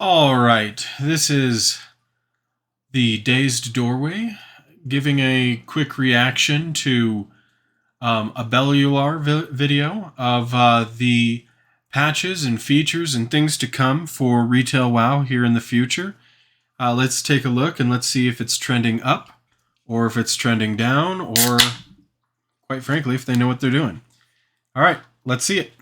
All right, this is the Dazed Doorway, giving a quick reaction to a Bellular video of the patches and features and things to come for Retail WoW here in the future. Let's take a look and let's see if it's trending up, or if it's trending down, or quite frankly, if they know what they're doing. All right, let's see it.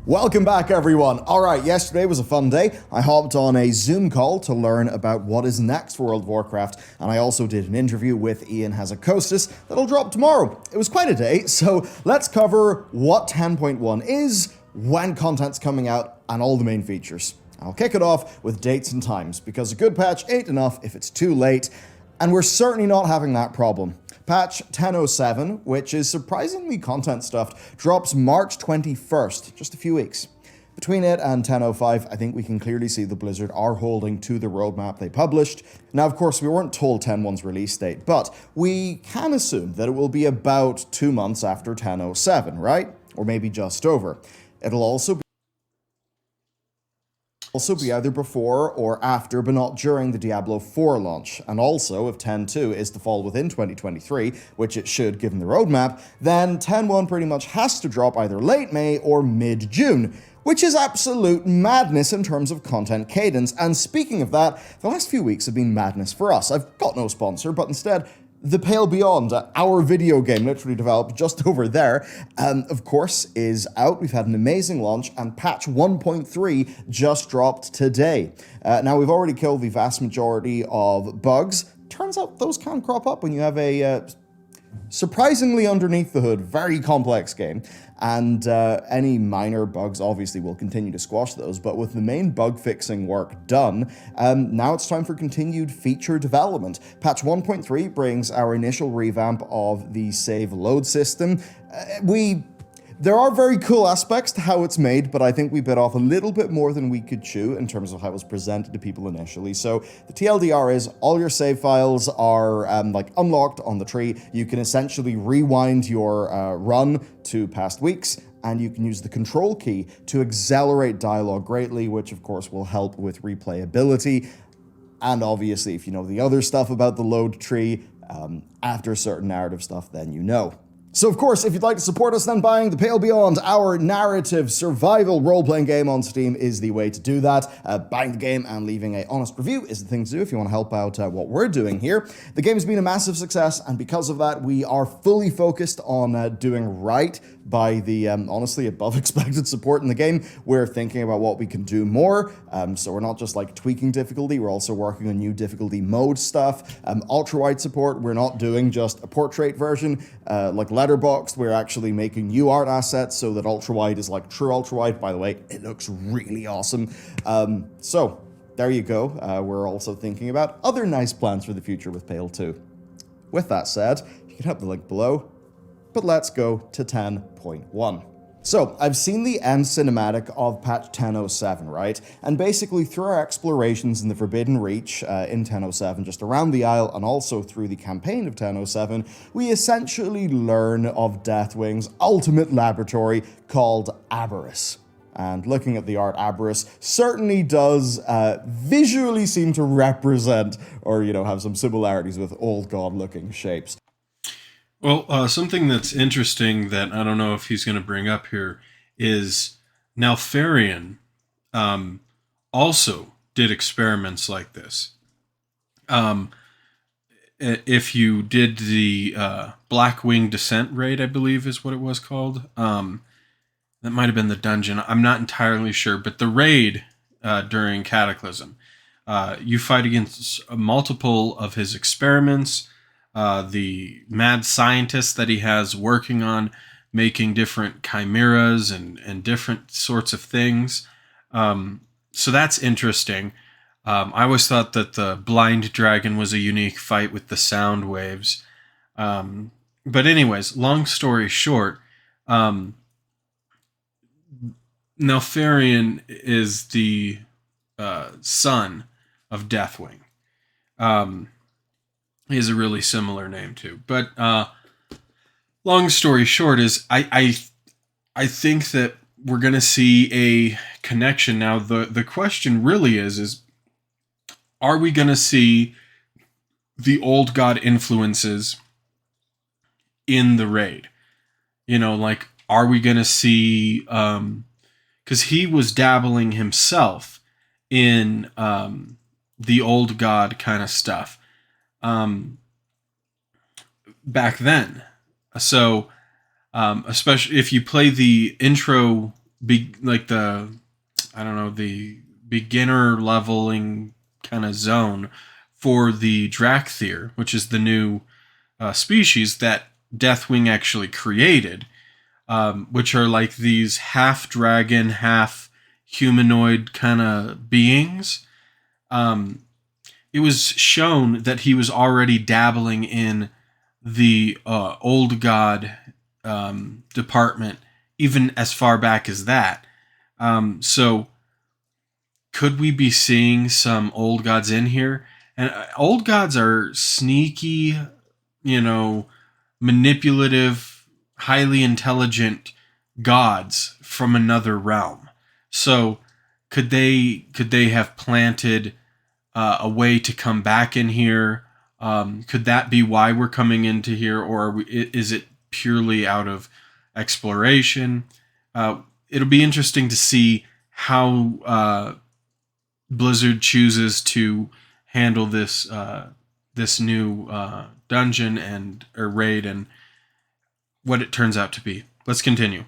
Welcome back, everyone. Alright, yesterday was a fun day. I hopped on a Zoom call to learn about what is next for World of Warcraft, and I also did an interview with Ian Hazakostas that'll drop tomorrow. It was quite a day, so let's cover what 10.1 is, when content's coming out, and all the main features. I'll kick it off with dates and times, because a good patch ain't enough if it's too late, and we're certainly not having that problem. Patch 10.07, which is surprisingly content-stuffed, drops March 21st, just a few weeks. Between it and 10.05, I think we can clearly see the Blizzard are holding to the roadmap they published. Now, of course, we weren't told 10.1's release date, but we can assume that it will be about 2 months after 10.07, right? Or maybe just over. It'll also be either before or after, but not during the Diablo 4 launch. And also, if 10.2 is to fall within 2023, which it should given the roadmap, then 10.1 pretty much has to drop either late May or mid-June, which is absolute madness in terms of content cadence. And speaking of that, the last few weeks have been madness for us. I've got no sponsor, but instead, The Pale Beyond, our video game, literally developed just over there, of course, is out. We've had an amazing launch, and patch 1.3 just dropped today. Now, we've already killed the vast majority of bugs. Turns out those can crop up when you have a surprisingly underneath the hood, very complex game, and any minor bugs obviously will continue to squash those, but with the main bug fixing work done, now it's time for continued feature development. Patch 1.3 brings our initial revamp of the save load system. There are very cool aspects to how it's made, but I think we bit off a little bit more than we could chew in terms of how it was presented to people initially. So the TLDR is all your save files are unlocked on the tree. You can essentially rewind your run to past weeks, and you can use the control key to accelerate dialogue greatly, which of course will help with replayability. And obviously, if you know the other stuff about the load tree, after certain narrative stuff, then you know. So of course, if you'd like to support us, then buying The Pale Beyond, our narrative survival role-playing game on Steam, is the way to do that. Buying the game and leaving an honest review is the thing to do if you want to help out what we're doing here. The game's been a massive success, and because of that, we are fully focused on doing right by the, honestly, above expected support in the game. We're thinking about what we can do more, so we're not just tweaking difficulty, we're also working on new difficulty mode stuff. Ultra-wide support, we're not doing just a portrait version, like Letterboxd. We're actually making new art assets so that ultra-wide is like true ultra-wide. By the way, it looks really awesome. So there you go. We're also thinking about other nice plans for the future with Pale 2. With that said, you can have the link below, but let's go to 10.1. So, I've seen the end cinematic of patch 10.07, right? And basically, through our explorations in the Forbidden Reach in 10.07, just around the Isle, and also through the campaign of 10.07, we essentially learn of Deathwing's ultimate laboratory called Aberrus. And looking at the art, Aberrus certainly does visually seem to represent, or, have some similarities with old god-looking shapes. Well, something that's interesting that I don't know if he's going to bring up here is Neltharion also did experiments like this. If you did the Blackwing Descent raid, I believe is what it was called. That might have been the dungeon. I'm not entirely sure, but the raid during Cataclysm, you fight against multiple of his experiments. The mad scientist that he has working on making different chimeras and different sorts of things. So that's interesting. I always thought that the blind dragon was a unique fight with the sound waves. But anyways, long story short, Neltharion is the son of Deathwing. He has a really similar name too. But long story short is I think that we're going to see a connection. Now, the question really is are we going to see the old god influences in the raid? You know, like, are we going to see, because he was dabbling himself in the old god kind of stuff back then. So, especially if you play the intro, like I don't know, the beginner leveling kind of zone for the Drakthir, which is the new species that Deathwing actually created, which are like these half dragon, half humanoid kind of beings. It was shown that he was already dabbling in the old god department, even as far back as that. So, could we be seeing some old gods in here? And old gods are sneaky, you know, manipulative, highly intelligent gods from another realm. So, could they have planted a way to come back in here? Could that be why we're coming into here, or is it purely out of exploration? It'll be interesting to see how Blizzard chooses to handle this new dungeon or raid, and what it turns out to be. Let's continue.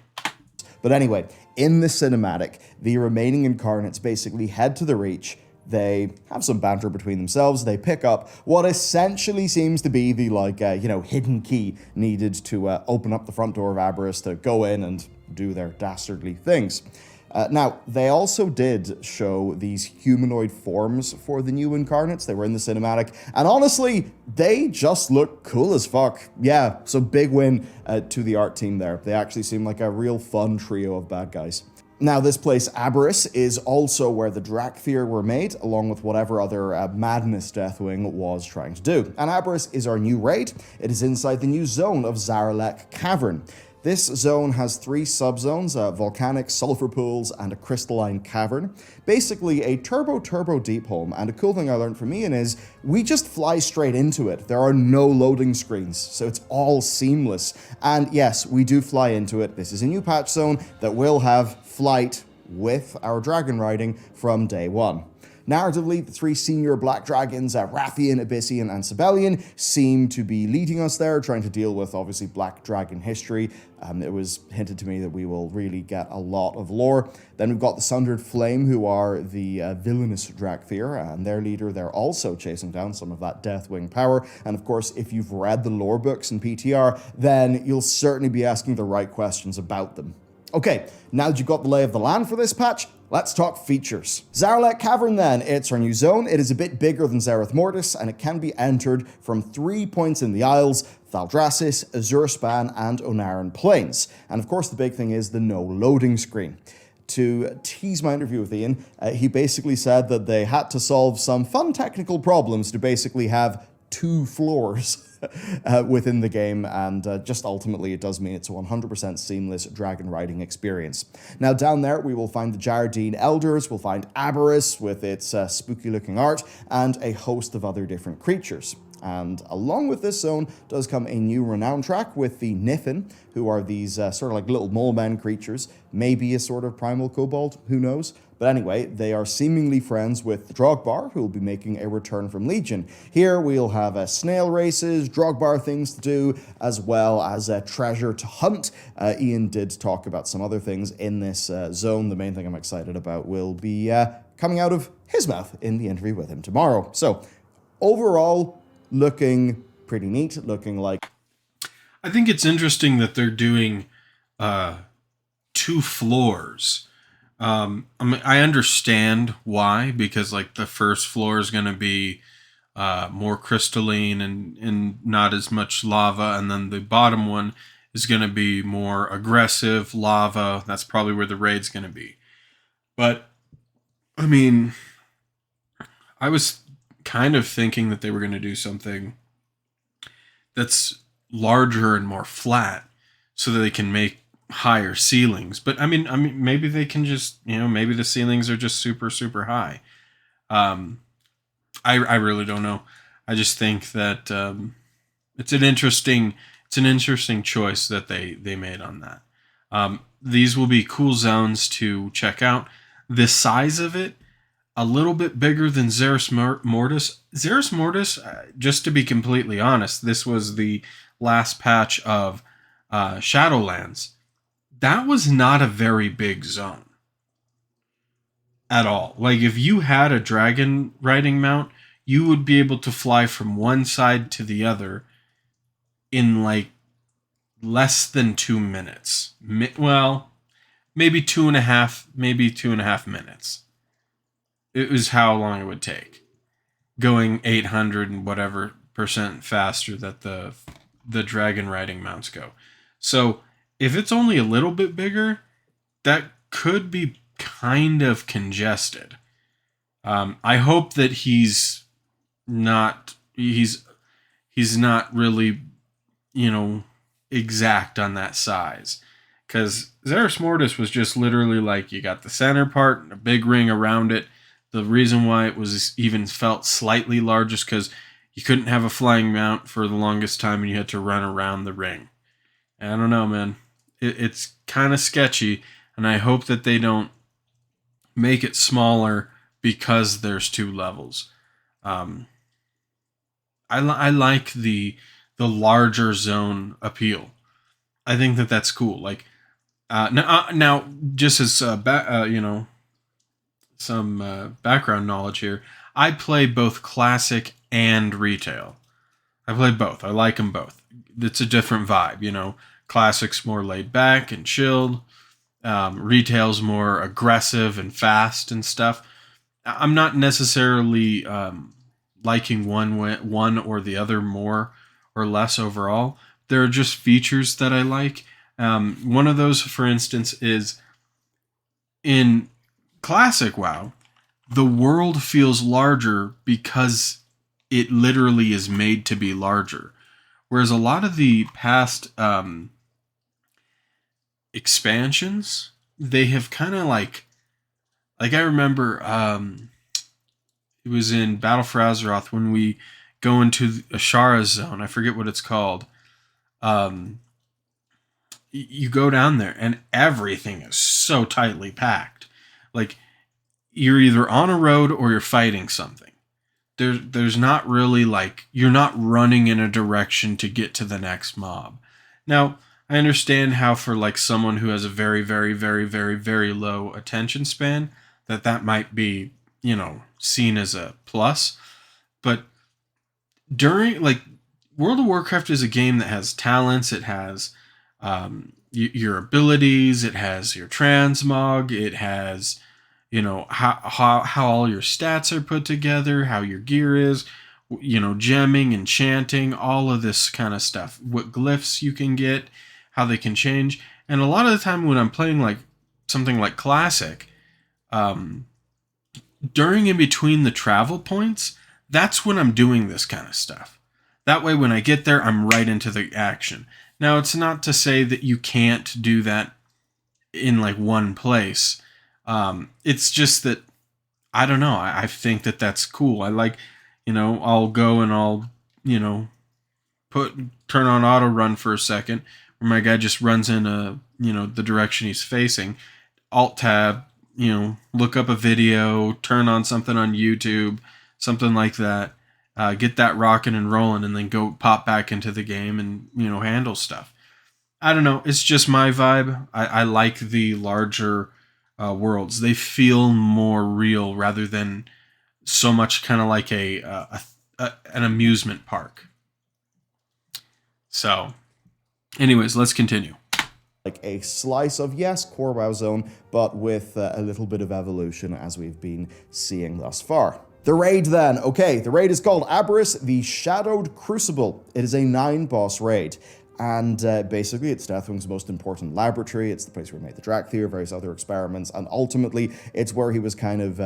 But anyway, in the cinematic, the remaining incarnates basically head to the Reach. They have some banter between themselves. They pick up what essentially seems to be the, hidden key needed to open up the front door of Aberrus to go in and do their dastardly things. Now, they also did show these humanoid forms for the new incarnates. They were in the cinematic, and honestly, they just look cool as fuck. Yeah, so big win to the art team there. They actually seem like a real fun trio of bad guys. Now, this place, Aberrus, is also where the Drakthir were made, along with whatever other madness Deathwing was trying to do. And Aberrus is our new raid. It is inside the new zone of Zaralek Cavern. This zone has 3 subzones, volcanic, sulfur pools, and a crystalline cavern. Basically a turbo deep home, and a cool thing I learned from Ian is we just fly straight into it. There are no loading screens, so it's all seamless. And yes, we do fly into it. This is a new patch zone that will have flight with our dragon riding from day one. Narratively, the 3 senior Black Dragons, Rathian, Abyssian, and Sibelian, seem to be leading us there, trying to deal with, obviously, Black Dragon history. It was hinted to me that we will really get a lot of lore. Then we've got the Sundered Flame, who are the villainous Drakthir, and their leader, they're also chasing down some of that Deathwing power. And of course, if you've read the lore books in PTR, then you'll certainly be asking the right questions about them. Okay, now that you've got the lay of the land for this patch, let's talk features. Zaralek Cavern then, it's our new zone. It is a bit bigger than Zereth Mortis, and it can be entered from 3 points in the Isles: Thaldraszus, Azurspan, and Onaran Plains. And of course, the big thing is the no loading screen. To tease my interview with Ian, he basically said that they had to solve some fun technical problems to basically have 2 floors within the game, and just ultimately it does mean it's a 100% seamless dragon riding experience. Now down there we will find the Jardine Elders, we'll find Aberrus with its spooky looking art, and a host of other different creatures. And along with this zone does come a new renown track with the Nithin, who are these sort of like little mole men creatures, maybe a sort of primal kobold, who knows? But anyway, they are seemingly friends with the Drogbar, who will be making a return from Legion. Here we'll have snail races, Drogbar things to do, as well as treasure to hunt. Ian did talk about some other things in this zone. The main thing I'm excited about will be coming out of his mouth in the interview with him tomorrow. So, overall, looking pretty neat, looking like... I think it's interesting that they're doing 2 floors. I understand why, because like the first floor is going to be more crystalline and not as much lava, and then the bottom one is going to be more aggressive lava. That's probably where the raid's going to be. But I mean, I was kind of thinking that they were going to do something that's larger and more flat, so that they can make higher ceilings. But I mean, maybe they can just, maybe the ceilings are just super, super high. Um, I really don't know. I just think that it's an interesting choice that they made on that. These will be cool zones to check out. The size of it, a little bit bigger than Xeris Mortis. Xeris Mortis, just to be completely honest, this was the last patch of Shadowlands. That was not a very big zone at all. Like, if you had a dragon riding mount, you would be able to fly from one side to the other in like less than 2 minutes. Well, maybe 2.5 minutes. It was how long it would take, going 800 and whatever percent faster that the dragon riding mounts go. So if it's only a little bit bigger, that could be kind of congested. I hope that he's not really, exact on that size. Because Xeris Mortis was just literally like, you got the center part and a big ring around it. The reason why it was even felt slightly large is because you couldn't have a flying mount for the longest time and you had to run around the ring. And I don't know, man. It's kind of sketchy, and I hope that they don't make it smaller because there's two levels. Um, I like the larger zone appeal. I think that that's cool. Like now, just as some background knowledge here, I play both classic and retail. I play both. I like them both. It's a different vibe. Classic's more laid back and chilled. Retail's more aggressive and fast and stuff. I'm not necessarily liking one or the other more or less overall. There are just features that I like. One of those, for instance, is in classic WoW, the world feels larger because it literally is made to be larger. Whereas a lot of the past expansions, they have kind of like I remember it was in Battle for Azeroth when we go into Ashara's zone. I forget what it's called. Um, you go down there and everything is so tightly packed. Like, you're either on a road or you're fighting something. There's not really, like, you're not running in a direction to get to the next mob. Now, I understand how for like someone who has a very, very, very, very, very low attention span, that might be, seen as a plus. But during, like, World of Warcraft is a game that has talents. It has your abilities. It has your transmog. It has, how all your stats are put together, how your gear is, gemming, enchanting, all of this kind of stuff. What glyphs you can get, how they can change. And a lot of the time when I'm playing like something like Classic, during in between the travel points, that's when I'm doing this kind of stuff. That way, when I get there, I'm right into the action. Now, it's not to say that you can't do that in like one place. It's just that, I don't know. I think that that's cool. I like, I'll go and I'll, turn on auto run for a second, where my guy just runs in the direction he's facing. Alt tab, look up a video, turn on something on YouTube, something like that. Get that rocking and rolling, and then go pop back into the game and handle stuff. I don't know. It's just my vibe. I like the larger worlds. They feel more real rather than so much kind of like an amusement park. So, anyways, let's continue. Like a slice of, yes, core WoW zone, but with a little bit of evolution as we've been seeing thus far. The raid then. Okay, the raid is called Aberris, the Shadowed Crucible. It is a 9-boss raid. And basically, it's Deathwing's most important laboratory. It's the place where he made the Drakthir, various other experiments, and ultimately, it's where he was kind of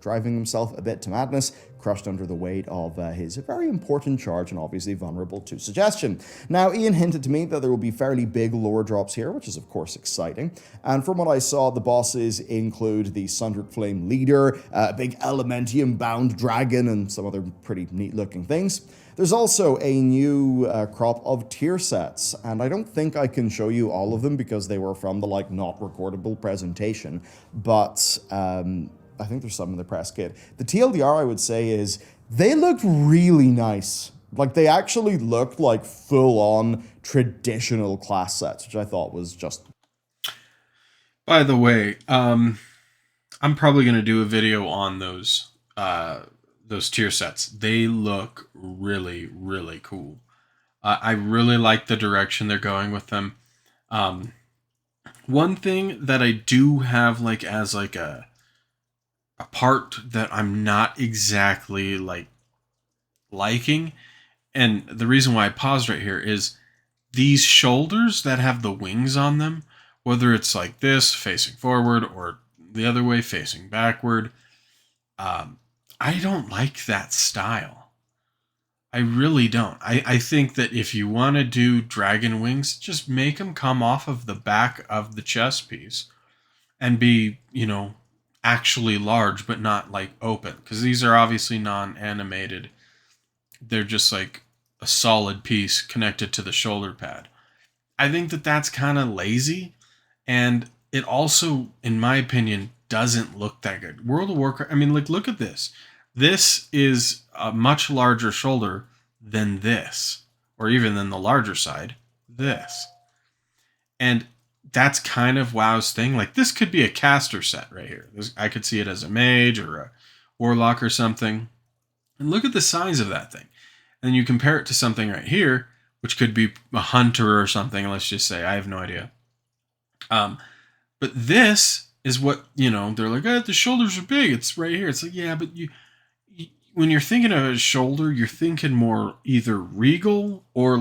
driving himself a bit to madness, crushed under the weight of his very important charge and obviously vulnerable to suggestion. Now, Ian hinted to me that there will be fairly big lore drops here, which is of course exciting. And from what I saw, the bosses include the Sundered Flame Leader, a big Elementium-bound dragon, and some other pretty neat-looking things. There's also a new crop of tier sets, and I don't think I can show you all of them because they were from the not recordable presentation, but I think there's some in the press kit. The TLDR, I would say, is they looked really nice. They actually looked like full-on traditional class sets, which I thought was just... By the way, I'm probably going to do a video on those tier sets. They look really, really cool. I really like the direction they're going with them. One thing that I do have as a part that I'm not exactly liking, and the reason why I paused right here is these shoulders that have the wings on them, whether it's like this facing forward or the other way facing backward. I don't like that style. I really don't. I think that if you want to do dragon wings, just make them come off of the back of the chest piece and be, actually large, but not open. Because these are obviously non-animated. They're just a solid piece connected to the shoulder pad. I think that that's kind of lazy. And it also, in my opinion, doesn't look that good. World of Warcraft, look at this. This is a much larger shoulder than this, or even than the larger side, this. And that's kind of WoW's thing. This could be a caster set right here. I could see it as a mage or a warlock or something. And look at the size of that thing. And you compare it to something right here, which could be a hunter or something, let's just say. I have no idea. But this is what, they're like, the shoulders are big. It's right here. It's yeah, but when you're thinking of a shoulder, you're thinking more either regal or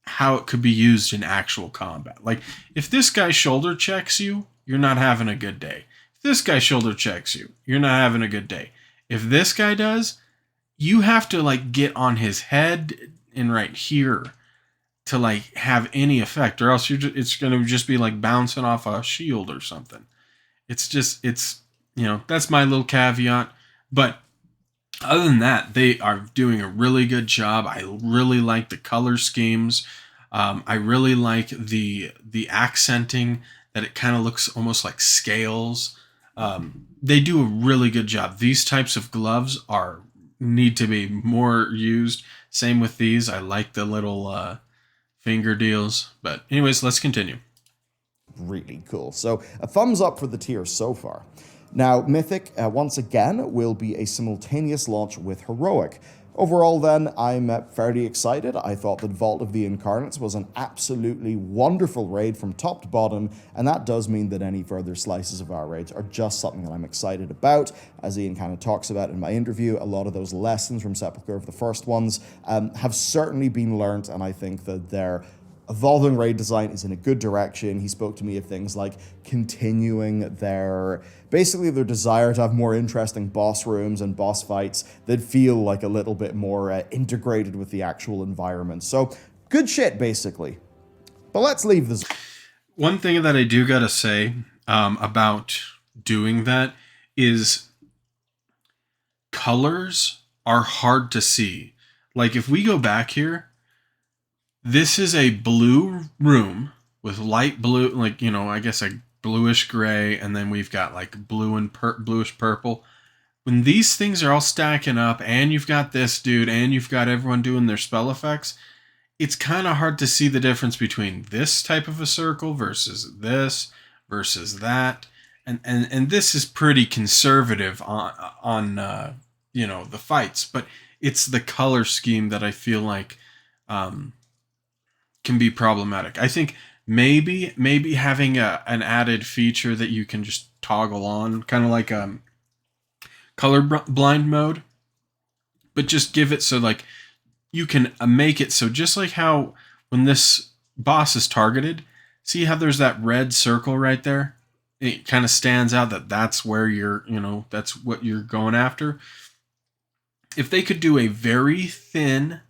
how it could be used in actual combat. If this guy shoulder checks you, you're not having a good day. If this guy shoulder checks you, you're not having a good day. If this guy does, you have to get on his head and right here to have any effect, or else it's going to just be bouncing off a shield or something. It's that's my little caveat. But other than that, they are doing a really good job. I really like the color schemes. I really like the accenting, that it kind of looks almost like scales. They do a really good job. These types of gloves need to be more used. Same with these. I like the little finger deals. But anyways, let's continue. Really cool. So a thumbs up for the tiers so far. Now, Mythic, once again, will be a simultaneous launch with Heroic. Overall, then, I'm fairly excited. I thought that Vault of the Incarnates was an absolutely wonderful raid from top to bottom, and that does mean that any further slices of our raids are just something that I'm excited about. As Ian kind of talks about in my interview, a lot of those lessons from Sepulchre of the first ones have certainly been learned, and I think that they're evolving raid design is in a good direction. He spoke to me of things like continuing their desire to have more interesting boss rooms and boss fights that feel like a little bit more integrated with the actual environment. So good shit, basically. But let's leave this. One thing that I do gotta say about doing that is colors are hard to see. If we go back here, this is a blue room with light blue, I guess a bluish gray, and then we've got blue and bluish purple. When these things are all stacking up, and you've got this dude, and you've got everyone doing their spell effects, it's kind of hard to see the difference between this type of a circle versus this versus that. And this is pretty conservative on the fights, but it's the color scheme that I feel like can be problematic. I think maybe having an added feature that you can just toggle on, kind of like color blind mode, but just give it so you can make it so just like how when this boss is targeted, see how there's that red circle right there? it kind of stands out that that's where you're, that's what you're going after. If they could do a very thin,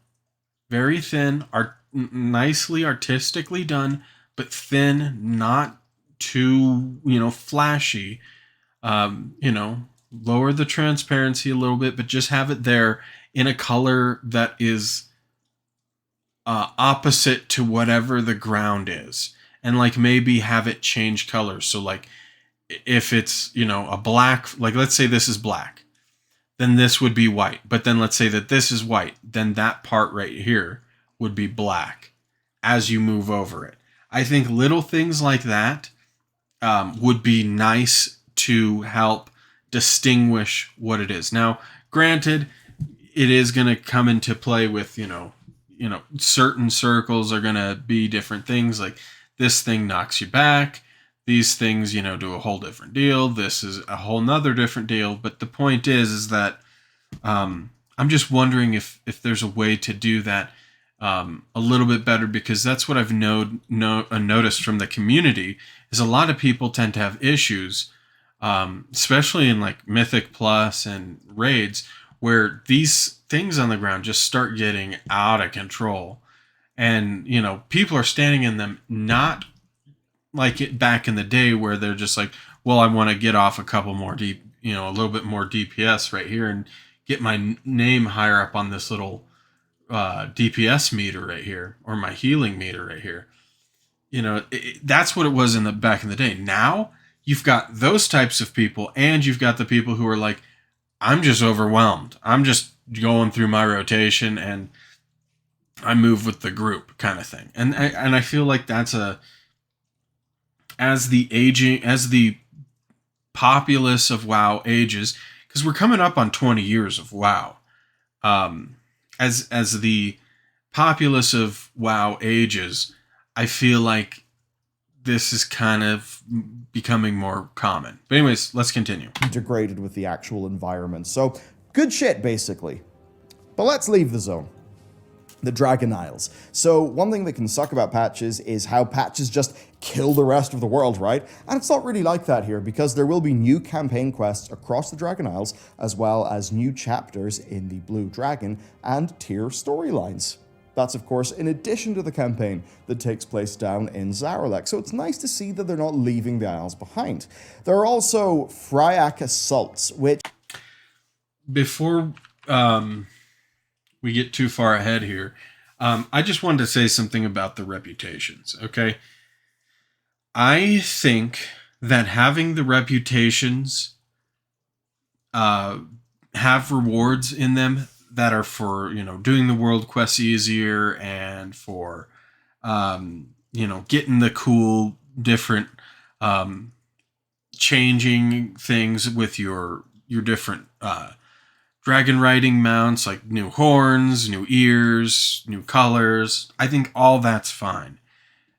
nicely artistically done, but thin, not too, flashy, lower the transparency a little bit, but just have it there in a color that is opposite to whatever the ground is. And like maybe have it change colors. So like if it's, a black, like let's say this is black, then this would be white. But then let's say that this is white, then that part right here would be black as you move over it. I think little things like that would be nice to help distinguish what it is. Now, granted, it is going to come into play with, certain circles are going to be different things. Like this thing knocks you back. These things, do a whole different deal. This is a whole nother different deal. But the point is that I'm just wondering if there's a way to do that a little bit better, because that's what I've noticed from the community is a lot of people tend to have issues, especially in like Mythic Plus and raids, where these things on the ground just start getting out of control. And, people are standing in them, not like it back in the day where they're just like, well, I want to get off a couple more a little bit more DPS right here and get my name higher up on this little DPS meter right here, or my healing meter right here. That's what it was in the back in the day. Now you've got those types of people, and you've got the people who are like, I'm just overwhelmed. I'm just going through my rotation and I move with the group kind of thing. And I feel like that's as the populace of WoW ages, because we're coming up on 20 years of WoW. As the populace of WoW ages, I feel like this is kind of becoming more common. But anyways, let's continue. Integrated with the actual environment. So, good shit, basically. But let's leave the zone. The Dragon Isles. So one thing that can suck about patches is how patches just kill the rest of the world, right? And it's not really like that here, because there will be new campaign quests across the Dragon Isles, as well as new chapters in the Blue Dragon and tier storylines. That's, of course, in addition to the campaign that takes place down in Zaralek, so it's nice to see that they're not leaving the Isles behind. There are also Fryak Assaults, which... Before we get too far ahead here, I just wanted to say something about the reputations, okay? I think that having the reputations have rewards in them that are for, doing the world quests easier, and for, getting the cool different changing things with your different dragon riding mounts, like new horns, new ears, new colors. I think all that's fine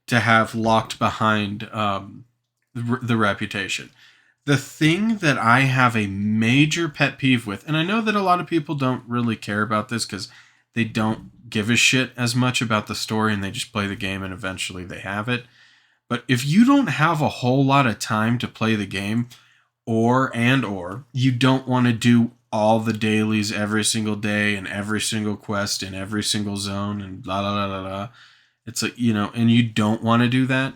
to have locked behind the reputation. The thing that I have a major pet peeve with, and I know that a lot of people don't really care about this because they don't give a shit as much about the story and they just play the game and eventually they have it. But if you don't have a whole lot of time to play the game, or you don't want to do all the dailies every single day and every single quest in every single zone and blah, blah, blah, blah. It's like, and you don't want to do that.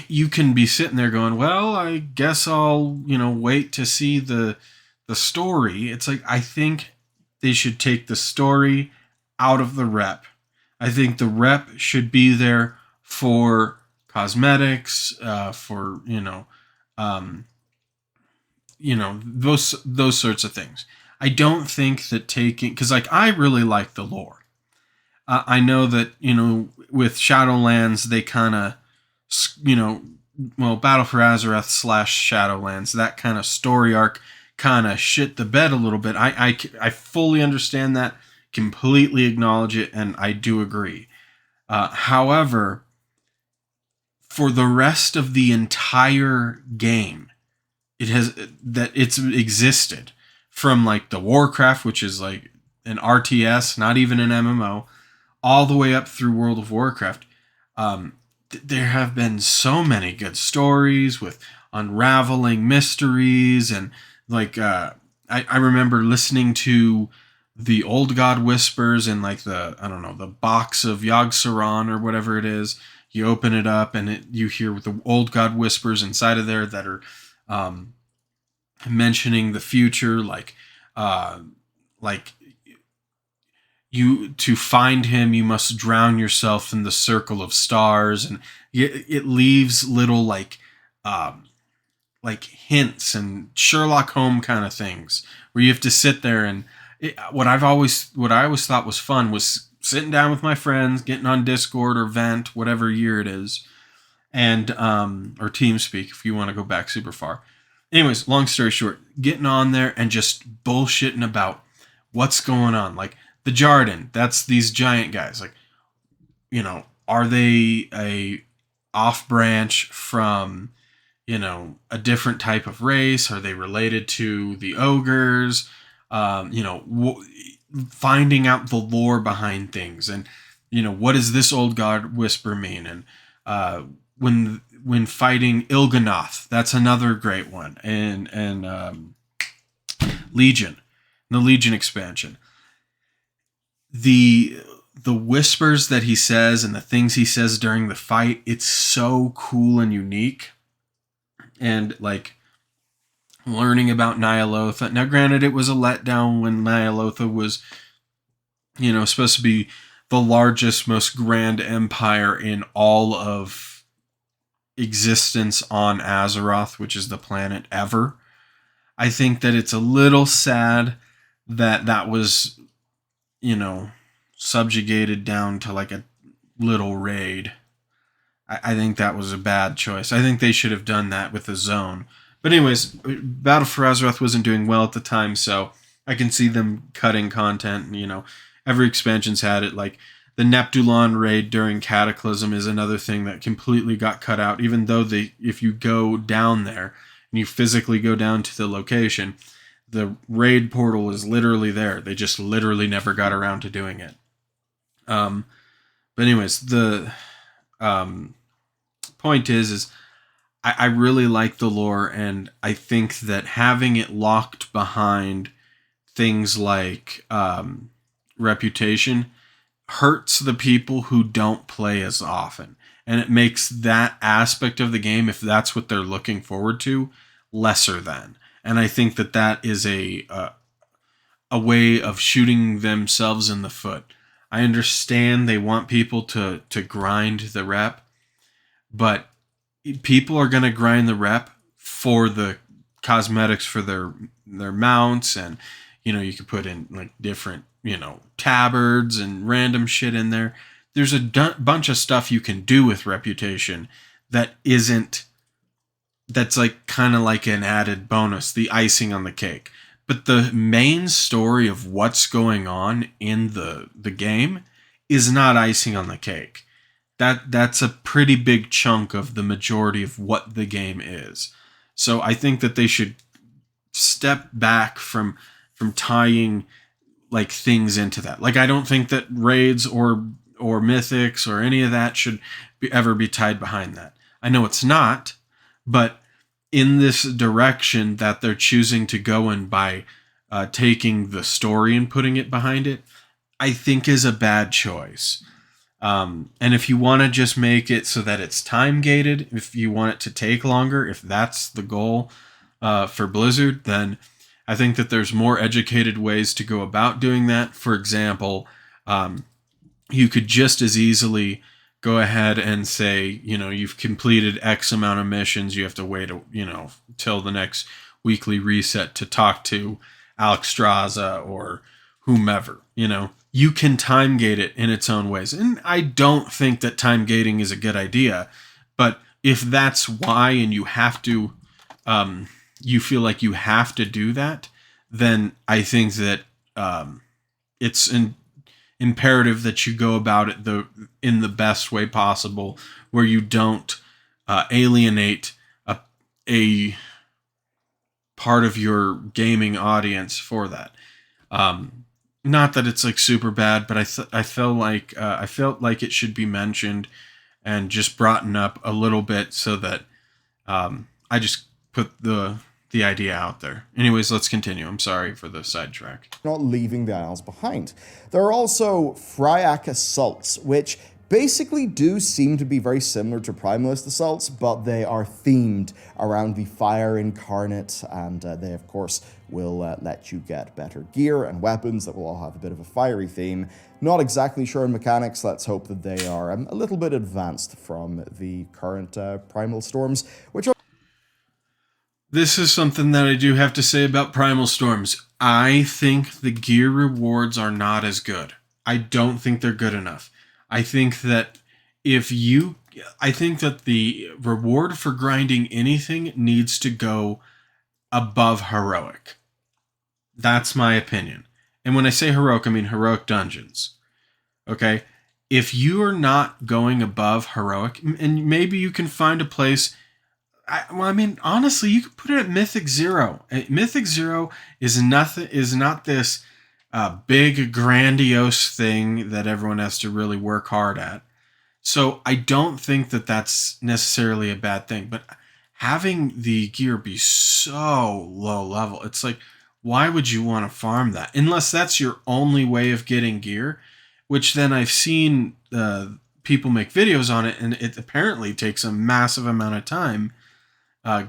You can be sitting there going, well, I guess I'll, wait to see the story. It's like, I think they should take the story out of the rep. I think the rep should be there for cosmetics, for, those sorts of things. I don't think that because like I really like the lore. I know that with Shadowlands they kind of Battle for Azeroth / Shadowlands, that kind of story arc kind of shit the bed a little bit. I fully understand that, completely acknowledge it, and I do agree. However, for the rest of the entire game, it's existed from like the Warcraft, which is like an RTS, not even an MMO, all the way up through World of Warcraft. there have been so many good stories with unraveling mysteries and like I remember listening to the old god whispers in like the I don't know the box of Yog Saron or whatever it is. You open it up and you hear the old god whispers inside of there that are um, mentioning the future, uh, like you to find him you must drown yourself in the circle of stars, and it leaves little um, like hints and Sherlock Holmes kind of things where you have to sit there and what I always thought was fun was sitting down with my friends, getting on Discord or Vent, whatever year it is, and or TeamSpeak if you want to go back super far. Anyways, long story short, getting on there and just bullshitting about what's going on. Like the Jarden, that's these giant guys. Like, are they a off branch from a different type of race? Are they related to the ogres? Finding out the lore behind things, and what does this old god whisper mean? And when fighting Il'gynoth, that's another great one, and Legion, the Legion expansion. The whispers that he says and the things he says during the fight, it's so cool and unique. And like learning about Nyalotha. Now, granted, it was a letdown when Nyalotha was, supposed to be the largest, most grand empire in all of existence on Azeroth, which is the planet ever. I think that it's a little sad that that was, subjugated down to like a little raid. I think that was a bad choice. I think they should have done that with the zone. But anyways, Battle for Azeroth wasn't doing well at the time, so I can see them cutting content. Every expansion's had it. Like the Neptulon raid during Cataclysm is another thing that completely got cut out. Even though if you go down there and you physically go down to the location, the raid portal is literally there. They just literally never got around to doing it. But anyways, the point is I really like the lore, and I think that having it locked behind things like reputation hurts the people who don't play as often, and it makes that aspect of the game, if that's what they're looking forward to, lesser than. And I think that that is a way of shooting themselves in the foot. I understand they want people to grind the rep, but people are going to grind the rep for the cosmetics for their mounts, and you could put in like different tabards and random shit in there. There's a bunch of stuff you can do with reputation that's like kind of like an added bonus, the icing on the cake. But the main story of what's going on in the game is not icing on the cake. That's a pretty big chunk of the majority of what the game is. So I think that they should step back from tying like things into that. Like I don't think that raids or mythics or any of that should ever be tied behind that. I know it's not, but in this direction that they're choosing to go in by taking the story and putting it behind it, I think is a bad choice. And if you want to just make it so that it's time gated, if you want it to take longer, if that's the goal for Blizzard, then I think that there's more educated ways to go about doing that. For example, you could just as easily go ahead and say, you've completed X amount of missions. You have to wait, till the next weekly reset to talk to Alexstrasza or whomever. You can time gate it in its own ways. And I don't think that time gating is a good idea. But if that's why and you have to, you feel like you have to do that, then I think that it's imperative that you go about it in the best way possible, where you don't alienate a part of your gaming audience for that. Not that it's like super bad, but I felt like it should be mentioned, and just brought it up a little bit so that I just put the idea out there. Anyways, let's continue. I'm sorry for the sidetrack. Not leaving the Isles behind. There are also Fryak assaults, which basically do seem to be very similar to Primalist assaults, but they are themed around the Fire Incarnate, and they, of course, will let you get better gear and weapons that will all have a bit of a fiery theme. Not exactly sure on mechanics. Let's hope that they are a little bit advanced from the current Primal Storms, which are... This is something that I do have to say about Primal Storms. I think the gear rewards are not as good. I don't think they're good enough. I think that the reward for grinding anything needs to go above heroic. That's my opinion. And when I say heroic, I mean heroic dungeons. Okay? If you are not going above heroic, and maybe you can find a place... honestly, you could put it at Mythic 0. Mythic 0 is not this big, grandiose thing that everyone has to really work hard at. So I don't think that that's necessarily a bad thing. But having the gear be so low level, it's like, why would you want to farm that? Unless that's your only way of getting gear, which then I've seen people make videos on it, and it apparently takes a massive amount of time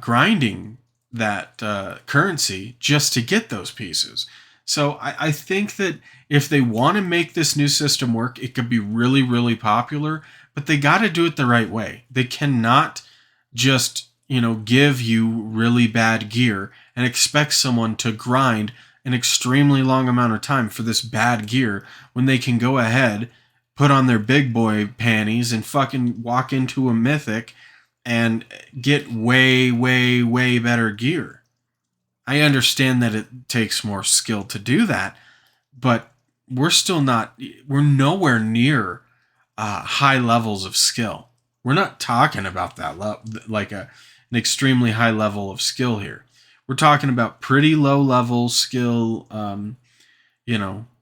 grinding that currency just to get those pieces. So I think that if they want to make this new system work, it could be really, really popular, but they got to do it the right way. They cannot just, give you really bad gear and expect someone to grind an extremely long amount of time for this bad gear when they can go ahead, put on their big boy panties and fucking walk into a mythic and get way, way, way better gear. I understand that it takes more skill to do that, but we're nowhere near high levels of skill. We're not talking about that an extremely high level of skill here. We're talking about pretty low level skill.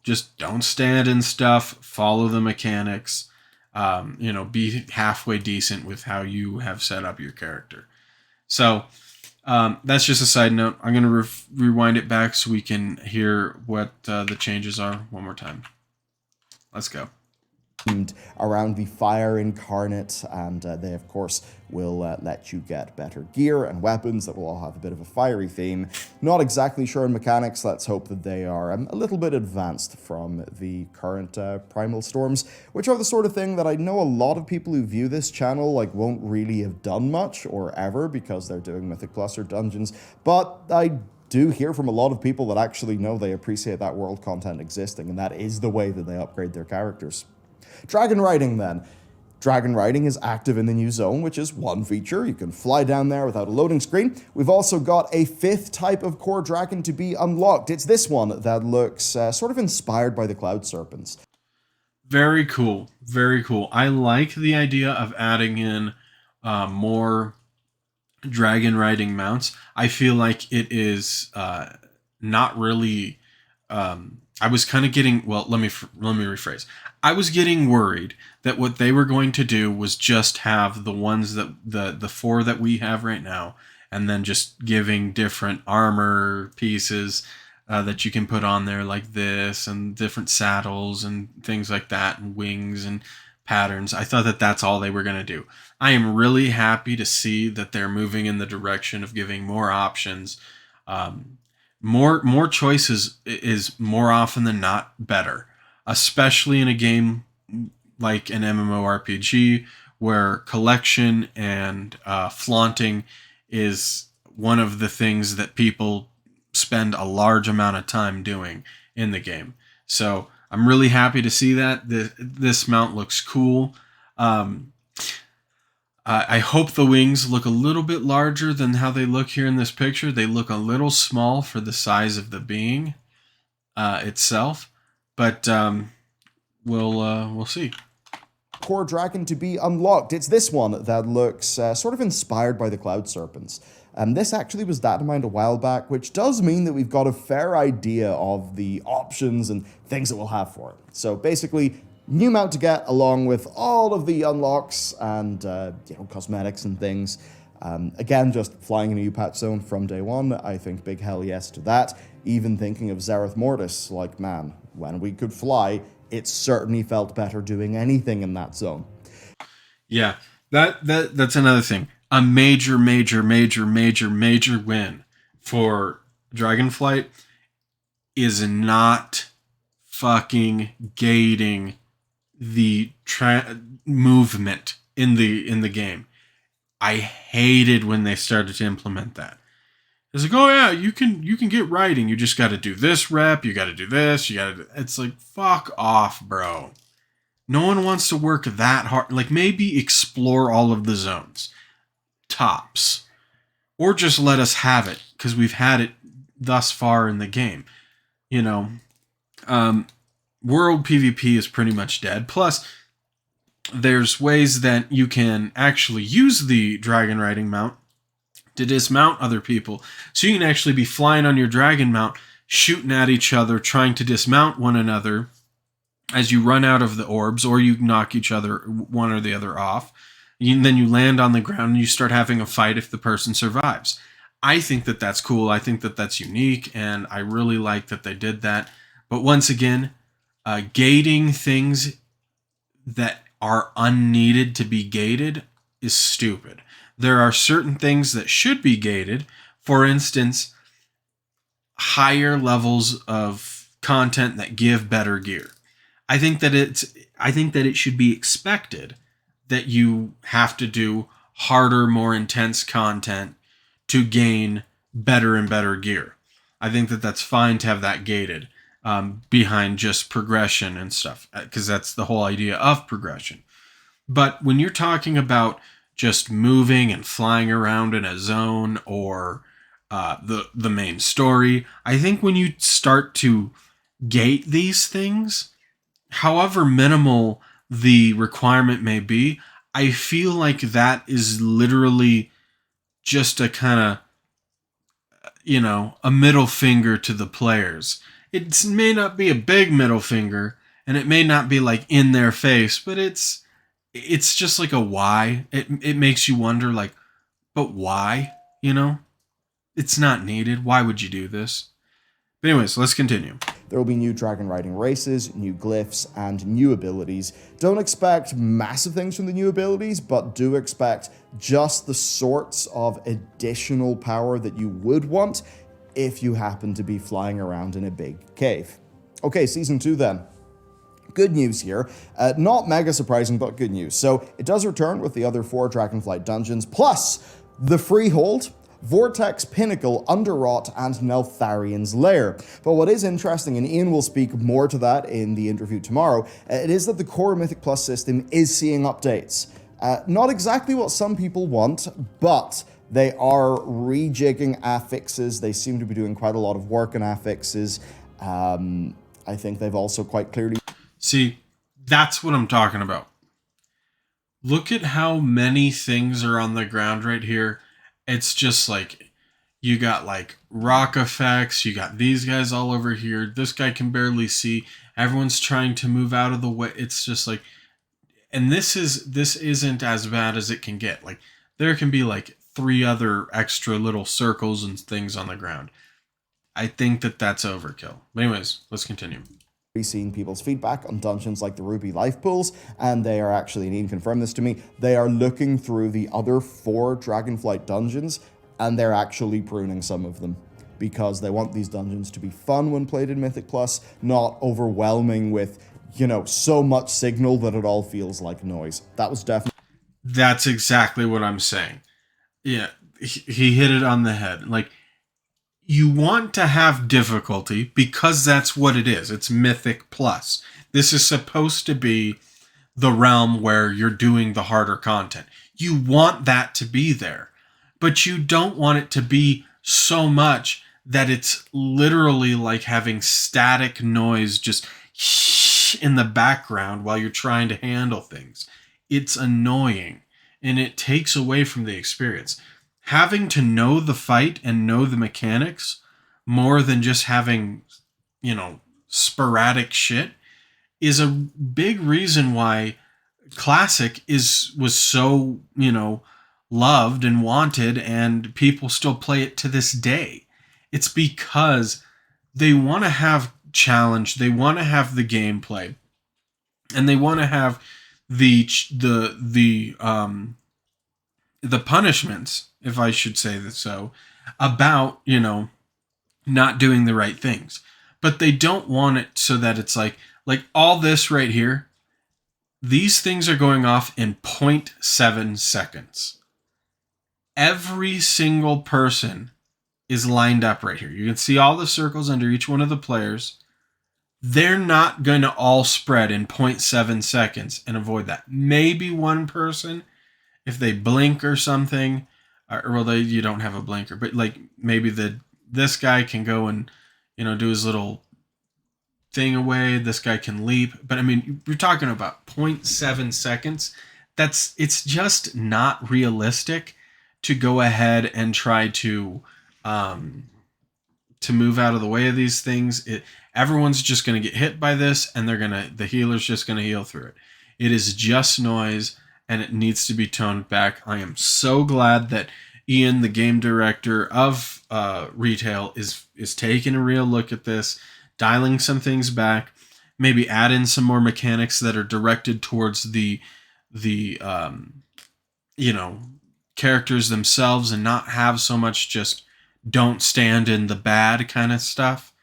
Just don't stand in stuff, follow the mechanics. Be halfway decent with how you have set up your character. So that's just a side note. I'm going to rewind it back so we can hear what the changes are one more time. Let's go. Around the Fire Incarnate, and they, of course, will let you get better gear and weapons that will all have a bit of a fiery theme. Not exactly sure on mechanics. Let's hope that they are a little bit advanced from the current Primal Storms, which are the sort of thing that I know a lot of people who view this channel won't really have done much or ever because they're doing Mythic Plus or Dungeons, but I do hear from a lot of people that actually know they appreciate that world content existing, and that is the way that they upgrade their characters. Dragon riding, then. Dragon riding is active in the new zone, which is one feature. You can fly down there without a loading screen. We've also got a fifth type of core dragon to be unlocked. It's this one that looks sort of inspired by the Cloud Serpents. Very cool. Very cool. I like the idea of adding in more dragon riding mounts. I feel like it is not really... I was kind of getting... Well, let me rephrase. I was getting worried that what they were going to do was just have the ones that the four that we have right now, and then just giving different armor pieces that you can put on there like this, and different saddles and things like that, and wings and patterns. I thought that that's all they were going to do. I am really happy to see that they're moving in the direction of giving more options. More choices is more often than not better. Especially in a game like an MMORPG where collection and flaunting is one of the things that people spend a large amount of time doing in the game. So I'm really happy to see that. This mount looks cool. I hope the wings look a little bit larger than how they look here in this picture. They look a little small for the size of the being itself. But we'll see. Core dragon to be unlocked. It's this one that looks sort of inspired by the Cloud Serpents. This actually was data mined a while back, which does mean that we've got a fair idea of the options and things that we'll have for it. So basically, new mount to get, along with all of the unlocks and cosmetics and things. Again, just flying in a new patch zone from day one, I think big hell yes to that. Even thinking of Zereth Mortis, like, man, when we could fly, it certainly felt better doing anything in that zone. Yeah, that's another thing. A major, major, major, major, major win for Dragonflight is not fucking gating the movement in the game. I hated when they started to implement that. It's like, oh yeah, you can get writing. You just got to do this rep. You got to do this. You got to. It's like, fuck off, bro. No one wants to work that hard. Like, maybe explore all of the zones, tops, or just let us have it because we've had it thus far in the game. You know, world PvP is pretty much dead. Plus, there's ways that you can actually use the dragon riding mount to dismount other people. So you can actually be flying on your dragon mount, shooting at each other, trying to dismount one another as you run out of the orbs, or you knock each other, one or the other, off. Then you land on the ground and you start having a fight if the person survives. I think that that's cool. I think that that's unique, and I really like that they did that. But once again, gating things that are unneeded to be gated is stupid. There are certain things that should be gated. For instance, higher levels of content that give better gear. I think that it should be expected that you have to do harder, more intense content to gain better and better gear. I think that that's fine to have that gated behind just progression and stuff, because that's the whole idea of progression. But when you're talking about just moving and flying around in a zone, or the main story, I think when you start to gate these things, however minimal the requirement may be, I feel like that is literally just a kind of, a middle finger to the players. It may not be a big middle finger, and it may not be like in their face, but it's just like a why. It makes you wonder, like, but why? It's not needed. Why would you do this? But anyways, let's continue. There will be new dragon riding races, new glyphs, and new abilities. Don't expect massive things from the new abilities, but do expect just the sorts of additional power that you would want if you happen to be flying around in a big cave. Okay, Season 2 then. Good news here. Not mega surprising, but good news. So it does return with the other 4 Dragonflight dungeons, plus the Freehold, Vortex Pinnacle, Underrot, and Neltharian's Lair. But what is interesting, and Ian will speak more to that in the interview tomorrow, it is that the core Mythic Plus system is seeing updates. Not exactly what some people want, but they are rejigging affixes. They seem to be doing quite a lot of work on affixes. I think they've also quite clearly... See, that's what I'm talking about. Look at how many things are on the ground right here. It's just like, you got like rock effects, you got these guys all over here, this guy can barely see, everyone's trying to move out of the way. It's just like, and this isn't as bad as it can get. Like, there can be like 3 other extra little circles and things on the ground. I think that that's overkill. But anyways, let's continue. Seeing people's feedback on dungeons like the Ruby Life Pools, and they are actually, and Ian confirmed this to me, they are looking through the other 4 Dragonflight dungeons, and they're actually pruning some of them, because they want these dungeons to be fun when played in Mythic Plus, not overwhelming with, so much signal that it all feels like noise. That's exactly what I'm saying. Yeah, he hit it on the head. Like, you want to have difficulty because that's what it is. It's Mythic Plus. This is supposed to be the realm where you're doing the harder content. You want that to be there, but you don't want it to be so much that it's literally like having static noise just in the background while you're trying to handle things. It's annoying, and it takes away from the experience. Having to know the fight and know the mechanics more than just having, sporadic shit, is a big reason why Classic was so, loved and wanted, and people still play it to this day. It's because they want to have challenge, they want to have the gameplay, and they want to have the punishments, if I should say that so, about, not doing the right things. But they don't want it so that it's like all this right here, these things are going off in zero point 0.7 seconds. Every single person is lined up right here. You can see all the circles under each one of the players. They're not going to all spread in 0.7 seconds and avoid that. Maybe one person, if they blink or something, you don't have a blinker, but like maybe this guy can go and do his little thing away. This guy can leap, but I mean, you're talking about 0.7 seconds. It's just not realistic to go ahead and try to move out of the way of these things. Everyone's just going to get hit by this, and the healer's just going to heal through it. It is just noise, and it needs to be toned back. I am so glad that Ian, the game director of retail, is taking a real look at this, dialing some things back, maybe add in some more mechanics that are directed towards the characters themselves, and not have so much just don't stand in the bad kind of stuff.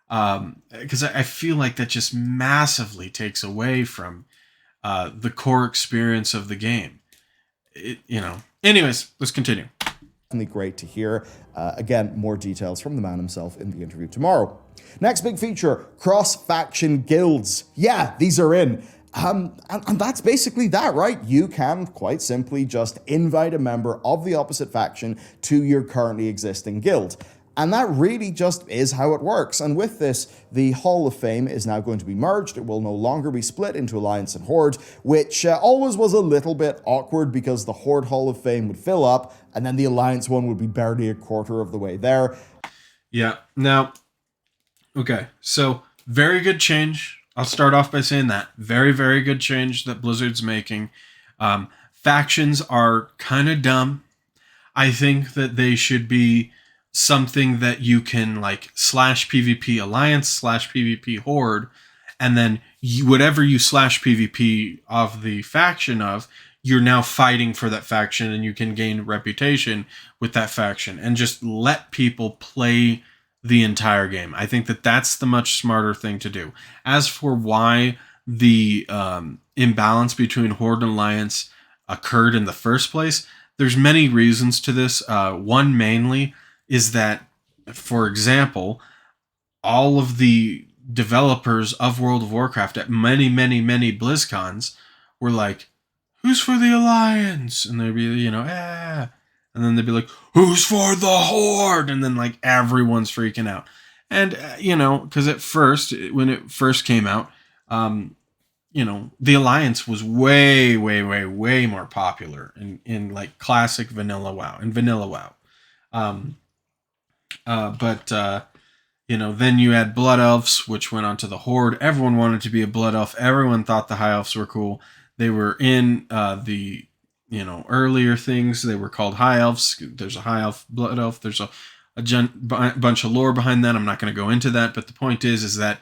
Because I feel like that just massively takes away from the core experience of the game. Anyways, let's continue. Great to hear. Again, more details from the man himself in the interview tomorrow. Next big feature, cross-faction guilds. Yeah, these are in. And that's basically that, right? You can quite simply just invite a member of the opposite faction to your currently existing guild. And that really just is how it works. And with this, the Hall of Fame is now going to be merged. It will no longer be split into Alliance and Horde, which always was a little bit awkward because the Horde Hall of Fame would fill up, and then the Alliance one would be barely a quarter of the way there. Yeah. Now, okay. So, very good change. I'll start off by saying that. Very, very good change that Blizzard's making. Factions are kind of dumb. I think that they should be something that you can like /PvP Alliance /PvP Horde, and then whatever you /PvP of the faction of, you're now fighting for that faction, and you can gain reputation with that faction, and just let people play the entire game. I think that that's the much smarter thing to do. As for why the imbalance between Horde and Alliance occurred in the first place, there's many reasons to this. One mainly is that, for example, all of the developers of World of Warcraft at many, many, many BlizzCons were like, who's for the Alliance? And they'd be, And then they'd be like, who's for the Horde? And then, like, everyone's freaking out. And, because at first, when it first came out, the Alliance was way, way, way, way more popular in like, classic vanilla WoW and vanilla WoW. Then you had Blood Elves, which went on to the Horde. Everyone wanted to be a Blood Elf. Everyone thought the High Elves were cool. They were in the earlier things. They were called High Elves. There's a High Elf, Blood Elf. There's a bunch of lore behind that. I'm not going to go into that, but the point is that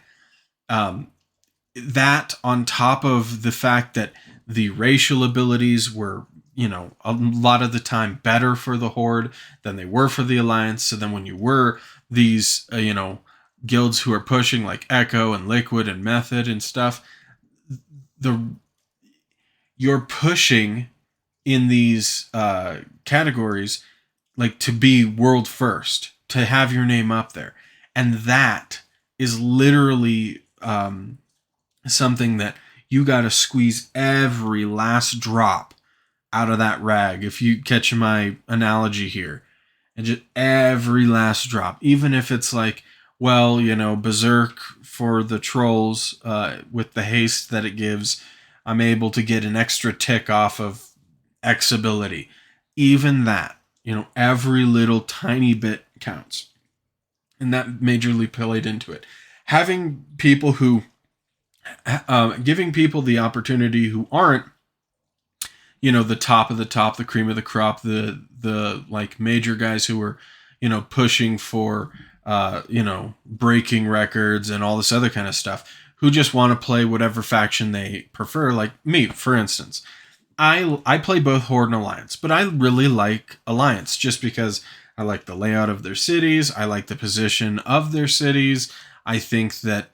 that on top of the fact that the racial abilities were a lot of the time better for the Horde than they were for the Alliance. So then when you were these, guilds who are pushing like Echo and Liquid and Method and stuff, you're pushing in these categories like to be world first, to have your name up there. And that is literally something that you got to squeeze every last drop out of that rag, if you catch my analogy here, and just every last drop, even if it's like, Berserk for the trolls, with the haste that it gives, I'm able to get an extra tick off of X ability. Even that, every little tiny bit counts, and that majorly played into it. Having people who giving people the opportunity who aren't, the top of the top, the cream of the crop, the like major guys who are, pushing for, breaking records and all this other kind of stuff, who just want to play whatever faction they prefer. Like me, for instance, I play both Horde and Alliance, but I really like Alliance just because I like the layout of their cities. I like the position of their cities. I think that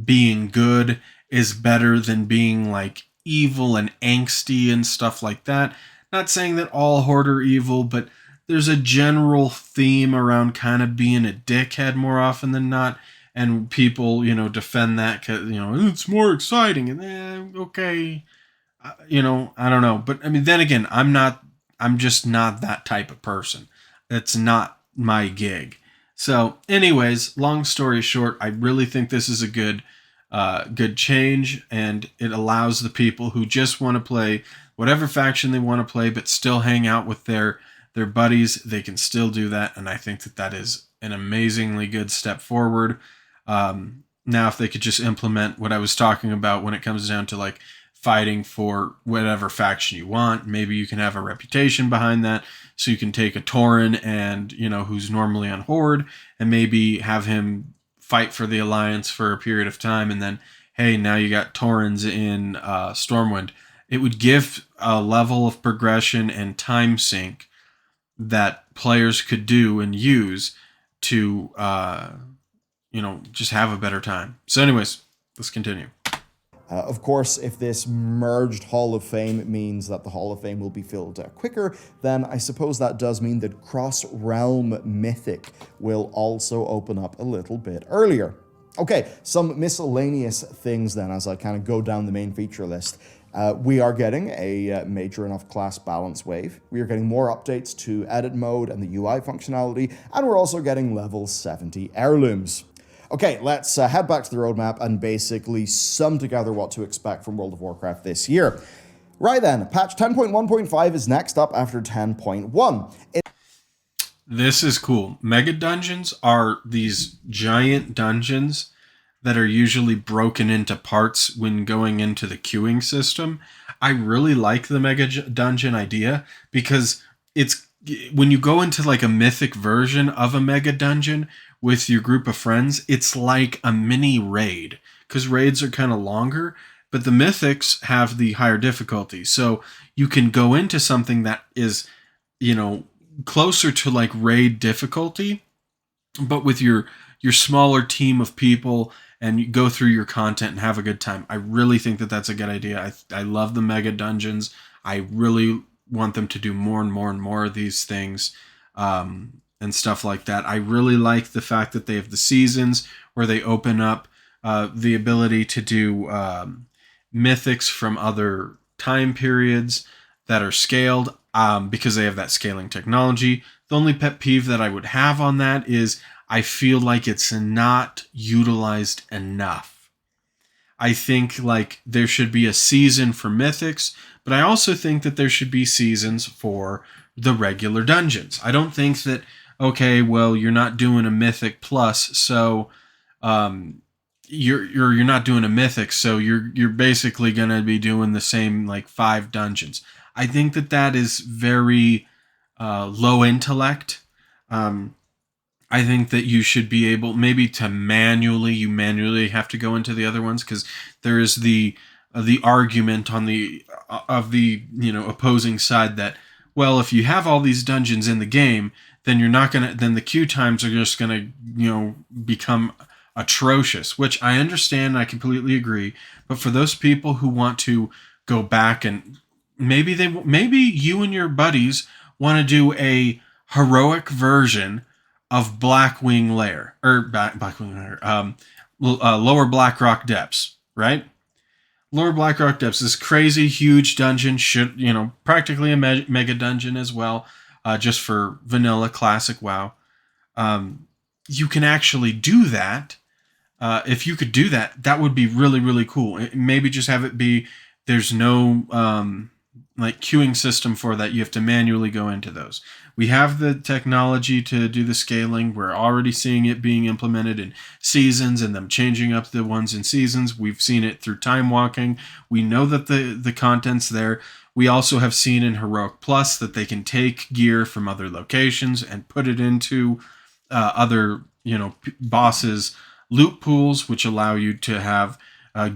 being good is better than being like evil and angsty and stuff like that. Not saying that all Horde are evil, but there's a general theme around kind of being a dickhead more often than not. And people, defend that because, it's more exciting. And okay, I don't know. But I mean, then again, I'm just not that type of person. That's not my gig. So, anyways, long story short, I really think this is a good change, and it allows the people who just want to play whatever faction they want to play, but still hang out with their buddies. They can still do that, and I think that is an amazingly good step forward. Now, if they could just implement what I was talking about when it comes down to like fighting for whatever faction you want, maybe you can have a reputation behind that, so you can take a Tauren and who's normally on Horde, and maybe have him fight for the Alliance for a period of time, and then hey, now you got Taurens in Stormwind. It would give a level of progression and time sync that players could do and use to just have a better time. So anyways, let's continue. Of course, if this merged Hall of Fame means that the Hall of Fame will be filled quicker, then I suppose that does mean that Cross-Realm Mythic will also open up a little bit earlier. Okay, some miscellaneous things then as I kind of go down the main feature list. We are getting a major enough class balance wave. We are getting more updates to edit mode and the UI functionality, and we're also getting level 70 heirlooms. Okay, let's head back to the roadmap and basically sum together what to expect from World of Warcraft this year. Right then, patch 10.1.5 is next up after 10.1. This is cool. Mega dungeons are these giant dungeons that are usually broken into parts when going into the queuing system. I really like the mega dungeon idea because it's when you go into like a mythic version of a mega dungeon with your group of friends, it's like a mini raid because raids are kind of longer, but the mythics have the higher difficulty. So you can go into something that is, closer to like raid difficulty, but with your smaller team of people, and you go through your content and have a good time. I really think that that's a good idea. I love the mega dungeons. I really want them to do more and more and more of these things, and stuff like that. I really like the fact that they have the seasons where they open up the ability to do mythics from other time periods that are scaled, because they have that scaling technology. The only pet peeve that I would have on that is I feel like it's not utilized enough. I think like there should be a season for mythics, but I also think that there should be seasons for the regular dungeons. I don't think that, okay, well, you're not doing a mythic plus, so you're not doing a mythic, so you're basically gonna be doing the same like 5 dungeons. I think that is very low intellect. I think that you should be able maybe to manually have to go into the other ones, because there is the argument on the of the opposing side that, well, if you have all these dungeons in the game, then then the queue times are just gonna become atrocious, which I understand. I completely agree. But for those people who want to go back and maybe you and your buddies want to do a heroic version of Blackwing Lair, or Blackwing Lair, Lower Blackrock Depths, right? Lower Blackrock Depths, this crazy huge dungeon, should practically a mega dungeon as well, just for vanilla classic WoW. You can actually do that. If you could do that, that would be really, really cool. Maybe just have it be there's no like queuing system for that. You have to manually go into those. We have the technology to do the scaling. We're already seeing it being implemented in seasons and them changing up the ones in seasons. We've seen it through time walking. We know that the content's there. We also have seen in Heroic Plus that they can take gear from other locations and put it into other, bosses' loot pools, which allow you to have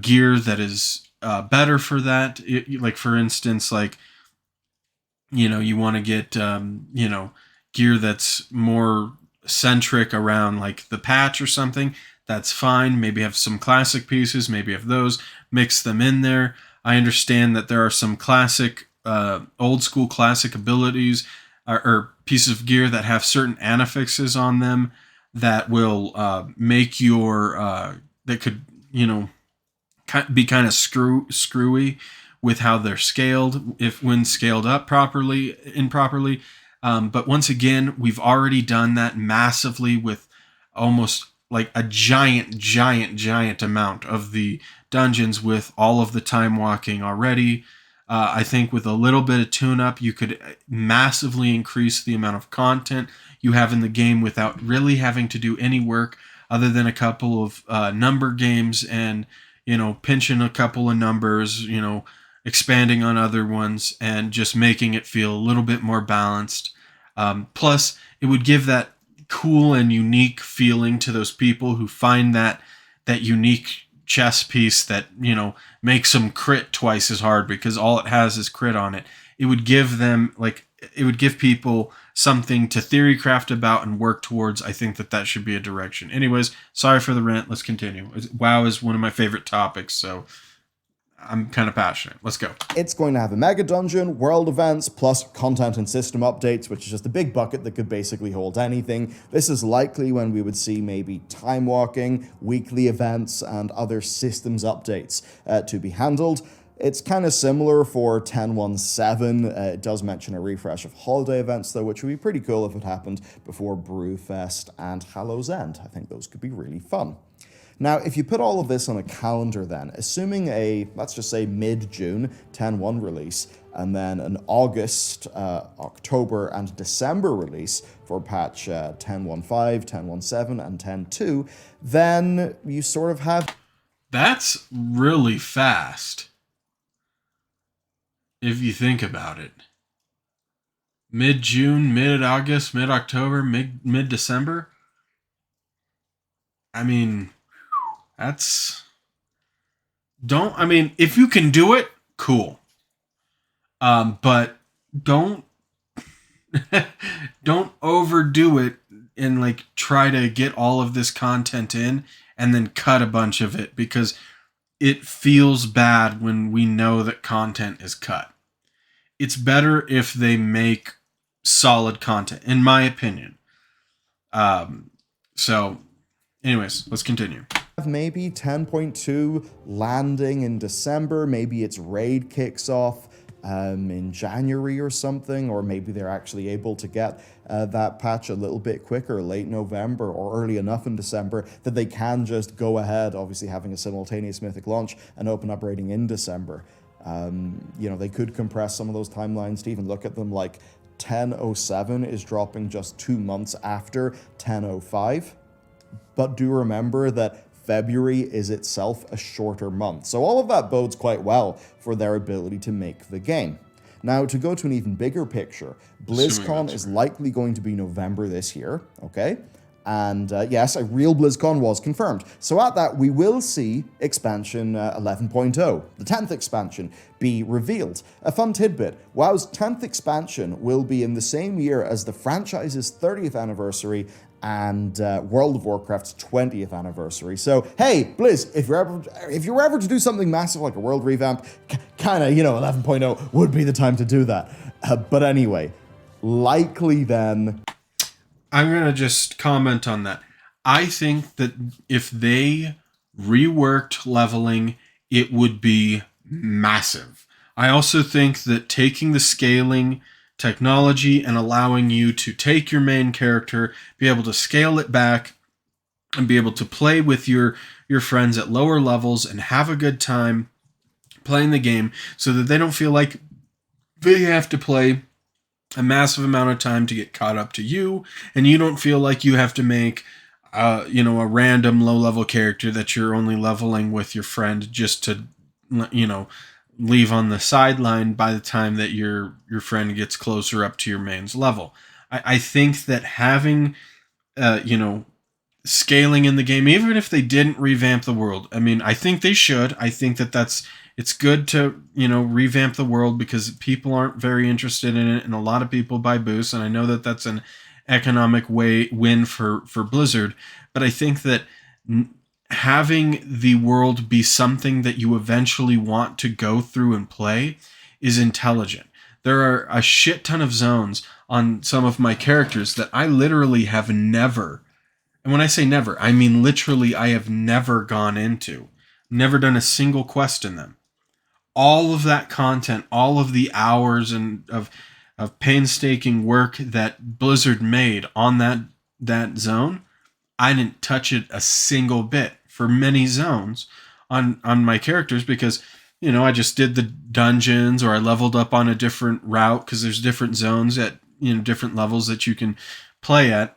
gear that is better for that. Like, for instance, like, you want to get, gear that's more centric around like the patch or something. That's fine. Maybe have some classic pieces, maybe have those, mix them in there. I understand that there are some classic, old school classic abilities or pieces of gear that have certain annifixes on them that will make your, that could, be kind of screwy with how they're scaled if when scaled up improperly. But once again, we've already done that massively with almost like a giant amount of the dungeons with all of the time walking already. I think with a little bit of tune-up, you could massively increase the amount of content you have in the game without really having to do any work other than a couple of number games and, pinching a couple of numbers, expanding on other ones and just making it feel a little bit more balanced. Plus, it would give that cool and unique feeling to those people who find that unique chess piece that makes them crit twice as hard because all it has is crit on it. It would give them it would give people something to theory craft about and work towards. I think that should be a direction. Anyways, sorry for the rant. Let's continue. WoW is one of my favorite topics, so I'm kind of passionate. Let's go. It's going to have a mega dungeon, world events, plus content and system updates, which is just a big bucket that could basically hold anything. This is likely when we would see maybe time walking, weekly events, and other systems updates to be handled. It's kind of similar for 10.1.7. It does mention a refresh of holiday events, though, which would be pretty cool if it happened before Brewfest and Hallow's End. I think those could be really fun. Now, if you put all of this on a calendar then, assuming a, let's just say mid-June 10.1 release, and then an August, October, and December release for patch 10.1.5, 10.1.7, and 10.2, then you sort of have... That's really fast, if you think about it. Mid-June, mid-August, mid-October, mid-December. I mean... if you can do it, cool. But don't overdo it and try to get all of this content in and then cut a bunch of it because it feels bad when we know that content is cut. It's better if they make solid content, in my opinion. So anyways, let's continue. Maybe 10.2 landing in December, maybe its raid kicks off in January or something, or maybe they're actually able to get that patch a little bit quicker, late November or early enough in December that they can just go ahead, obviously having a simultaneous Mythic launch and open up raiding in December. They could compress some of those timelines to even look at them like 10.07 is dropping just 2 months after 10.05. But do remember that February is itself a shorter month. So all of that bodes quite well for their ability to make the game. Now, to go to an even bigger picture, BlizzCon is likely going to be November this year, okay? And yes, a real BlizzCon was confirmed. So at that, we will see expansion 11.0, the 10th expansion, be revealed. A fun tidbit, WoW's 10th expansion will be in the same year as the franchise's 30th anniversary and World of Warcraft's 20th anniversary. So, hey, Blizz, if you're ever to do something massive like a world revamp, kind of, 11.0 would be the time to do that. But anyway, likely then... I'm going to just comment on that. I think that if they reworked leveling, it would be massive. I also think that taking the scaling technology and allowing you to take your main character, be able to scale it back, and be able to play with your friends at lower levels and have a good time playing the game so that they don't feel like they have to play a massive amount of time to get caught up to you, and you don't feel like you have to make a random low level character that you're only leveling with your friend just to, you know, leave on the sideline by the time that your friend gets closer up to your main's level. I think that having, you know, scaling in the game, even if they didn't revamp the world. I mean, I think they should. I think that it's good to, you know, revamp the world because people aren't very interested in it, and a lot of people buy boosts, and I know that that's an economic win for Blizzard, but I think that having the world be something that you eventually want to go through and play is intelligent. There are a shit ton of zones on some of my characters that I literally have never, and when I say never, I mean literally I have never gone into, never done a single quest in them. All of that content, all of the hours and of painstaking work that Blizzard made on that zone, I didn't touch it a single bit for many zones on my characters because, you know, I just did the dungeons or I leveled up on a different route because there's different zones at, you know, different levels that you can play at.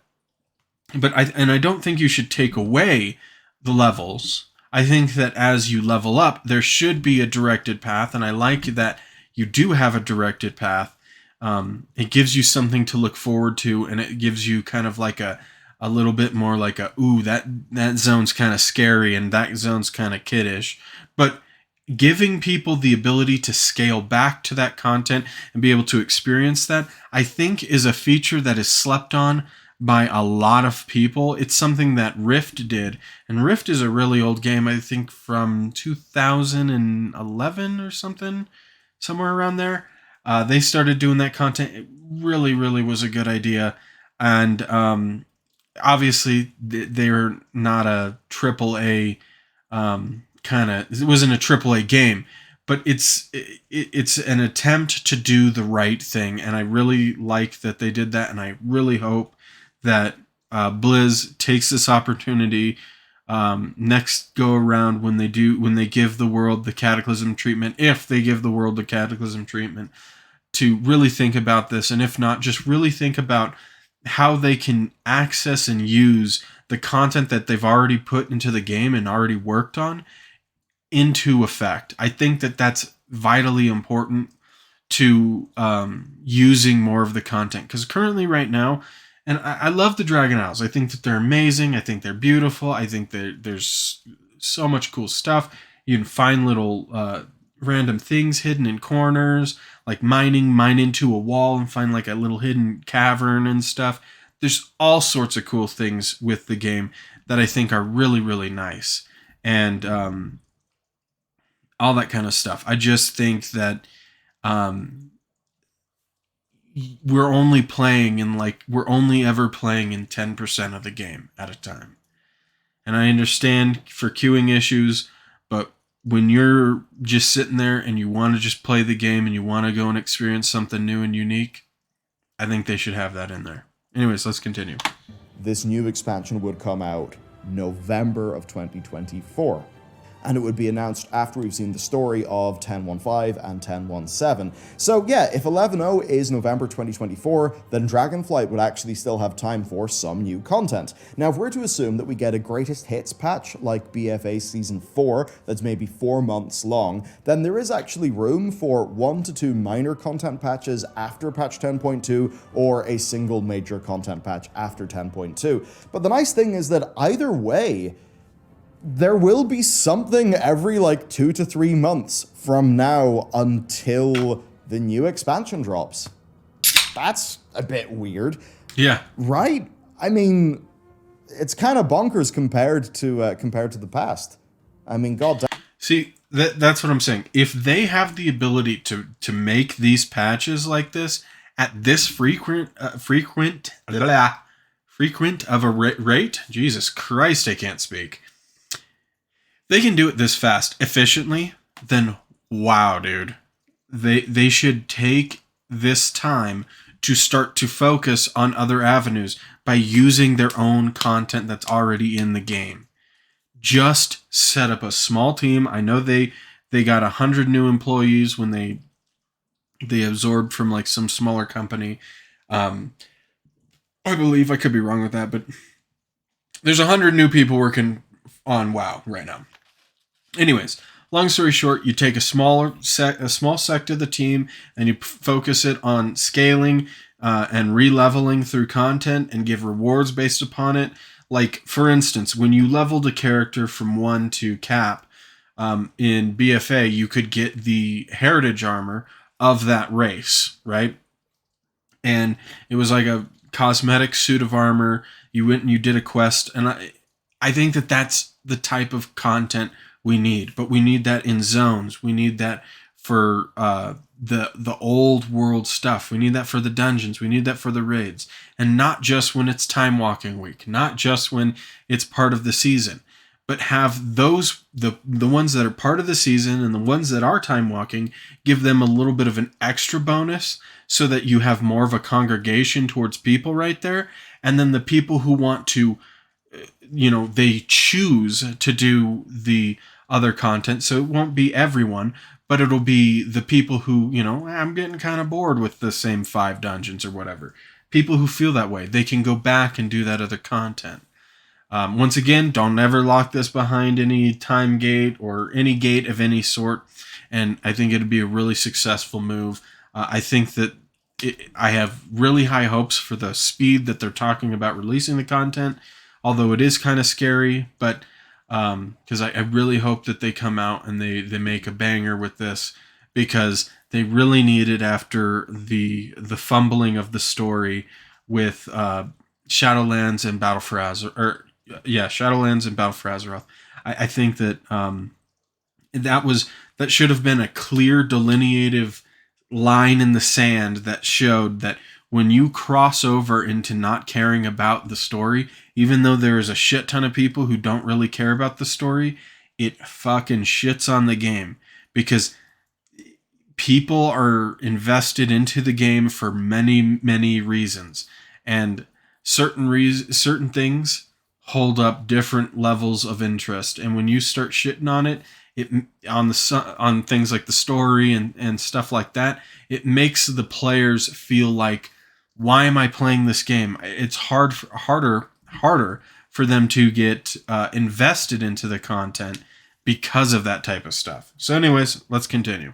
But I don't think you should take away the levels. I think that as you level up, there should be a directed path, and I like that you do have a directed path. It gives you something to look forward to, and it gives you kind of like a little bit more like that zone's kind of scary and that zone's kind of kiddish. But giving people the ability to scale back to that content and be able to experience that, I think is a feature that is slept on by a lot of people. It's something that Rift did, and Rift is a really old game, I think from 2011 or something, somewhere around there. They started doing that content. It really, really was a good idea, and obviously they're not a triple A kind of. It wasn't a triple A game, but it's an attempt to do the right thing, and I really like that they did that, and I really hope that Blizz takes this opportunity next go around when they give the world the Cataclysm treatment, if they give the world the Cataclysm treatment, to really think about this, and if not, just really think about how they can access and use the content that they've already put into the game and already worked on into effect. I think that that's vitally important to using more of the content, because currently right now, and I love the Dragon Isles. I think that they're amazing. I think they're beautiful. I think that there's so much cool stuff. You can find little random things hidden in corners, like mine into a wall and find like a little hidden cavern and stuff. There's all sorts of cool things with the game that I think are really, really nice. And all that kind of stuff. I just think that we're only ever playing in 10% of the game at a time. And I understand for queuing issues, but when you're just sitting there and you want to just play the game and you want to go and experience something new and unique, I think they should have that in there. Anyways, let's continue. This new expansion would come out November of 2024. And it would be announced after we've seen the story of 10.15 and 10.17. So yeah, if 11.0 is November 2024, then Dragonflight would actually still have time for some new content. Now, if we're to assume that we get a greatest hits patch like BFA Season 4 that's maybe 4 months long, then there is actually room for 1 to 2 minor content patches after patch 10.2 or a single major content patch after 10.2. But the nice thing is that either way, there will be something every like 2 to 3 months from now until the new expansion drops. That's a bit weird. Yeah. Right? I mean, it's kind of bonkers compared to the past. I mean, god damn. See, that's what I'm saying. If they have the ability to make these patches like this at this frequent of a rate, Jesus Christ, I can't speak. They can do it this fast, efficiently, then wow, dude. They should take this time to start to focus on other avenues by using their own content that's already in the game. Just set up a small team. I know they got 100 new employees when they they absorbed from like some smaller company. Um, I believe, I could be wrong with that, but there's 100 new people working on WoW right now. Anyways, long story short, you take a small sect of the team and you focus it on scaling and re-leveling through content and give rewards based upon it. Like for instance, when you leveled a character from 1 to cap in BFA, you could get the heritage armor of that race, right? And it was like a cosmetic suit of armor. You went and you did a quest, and I think that that's the type of content we need. But we need that in zones. We need that for the old world stuff. We need that for the dungeons. We need that for the raids, and not just when it's time walking week. Not just when it's part of the season, but have those the ones that are part of the season and the ones that are time walking, give them a little bit of an extra bonus so that you have more of a congregation towards people right there. And then the people who want to, they choose to do the other content, so it won't be everyone, but it'll be the people who, I'm getting kind of bored with the same 5 dungeons or whatever. People who feel that way, they can go back and do that other content. Once again, don't ever lock this behind any time gate or any gate of any sort. And I think it'd be a really successful move. I think that I have really high hopes for the speed that they're talking about releasing the content, although it is kind of scary. But because I really hope that they come out and they make a banger with this, because they really need it after the fumbling of the story with Shadowlands and Battle for Azeroth, Shadowlands and Battle for Azeroth. I think that that should have been a clear delineative line in the sand that showed that when you cross over into not caring about the story, even though there is a shit ton of people who don't really care about the story, it fucking shits on the game, because people are invested into the game for many, many reasons, and certain things hold up different levels of interest. And when you start shitting on it, on things like the story and stuff like that, it makes the players feel like, why am I playing this game? It's harder for them to get invested into the content because of that type of stuff. So anyways, let's continue.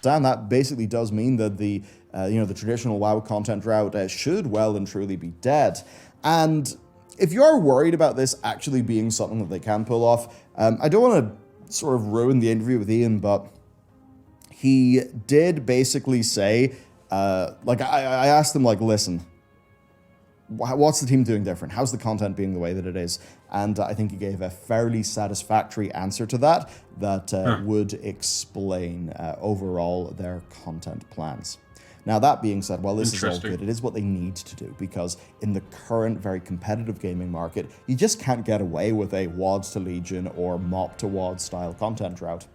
Dan, that basically does mean that the traditional WoW content drought should well and truly be dead. And if you're worried about this actually being something that they can pull off, I don't want to sort of ruin the interview with Ian, but he did basically say, I asked him, listen, what's the team doing different? How's the content being the way that it is? And I think he gave a fairly satisfactory answer to that would explain overall their content plans. Now, that being said, while this is all good, it is what they need to do, because in the current very competitive gaming market, you just can't get away with a WoD to Legion or MOP to WoD style content drought.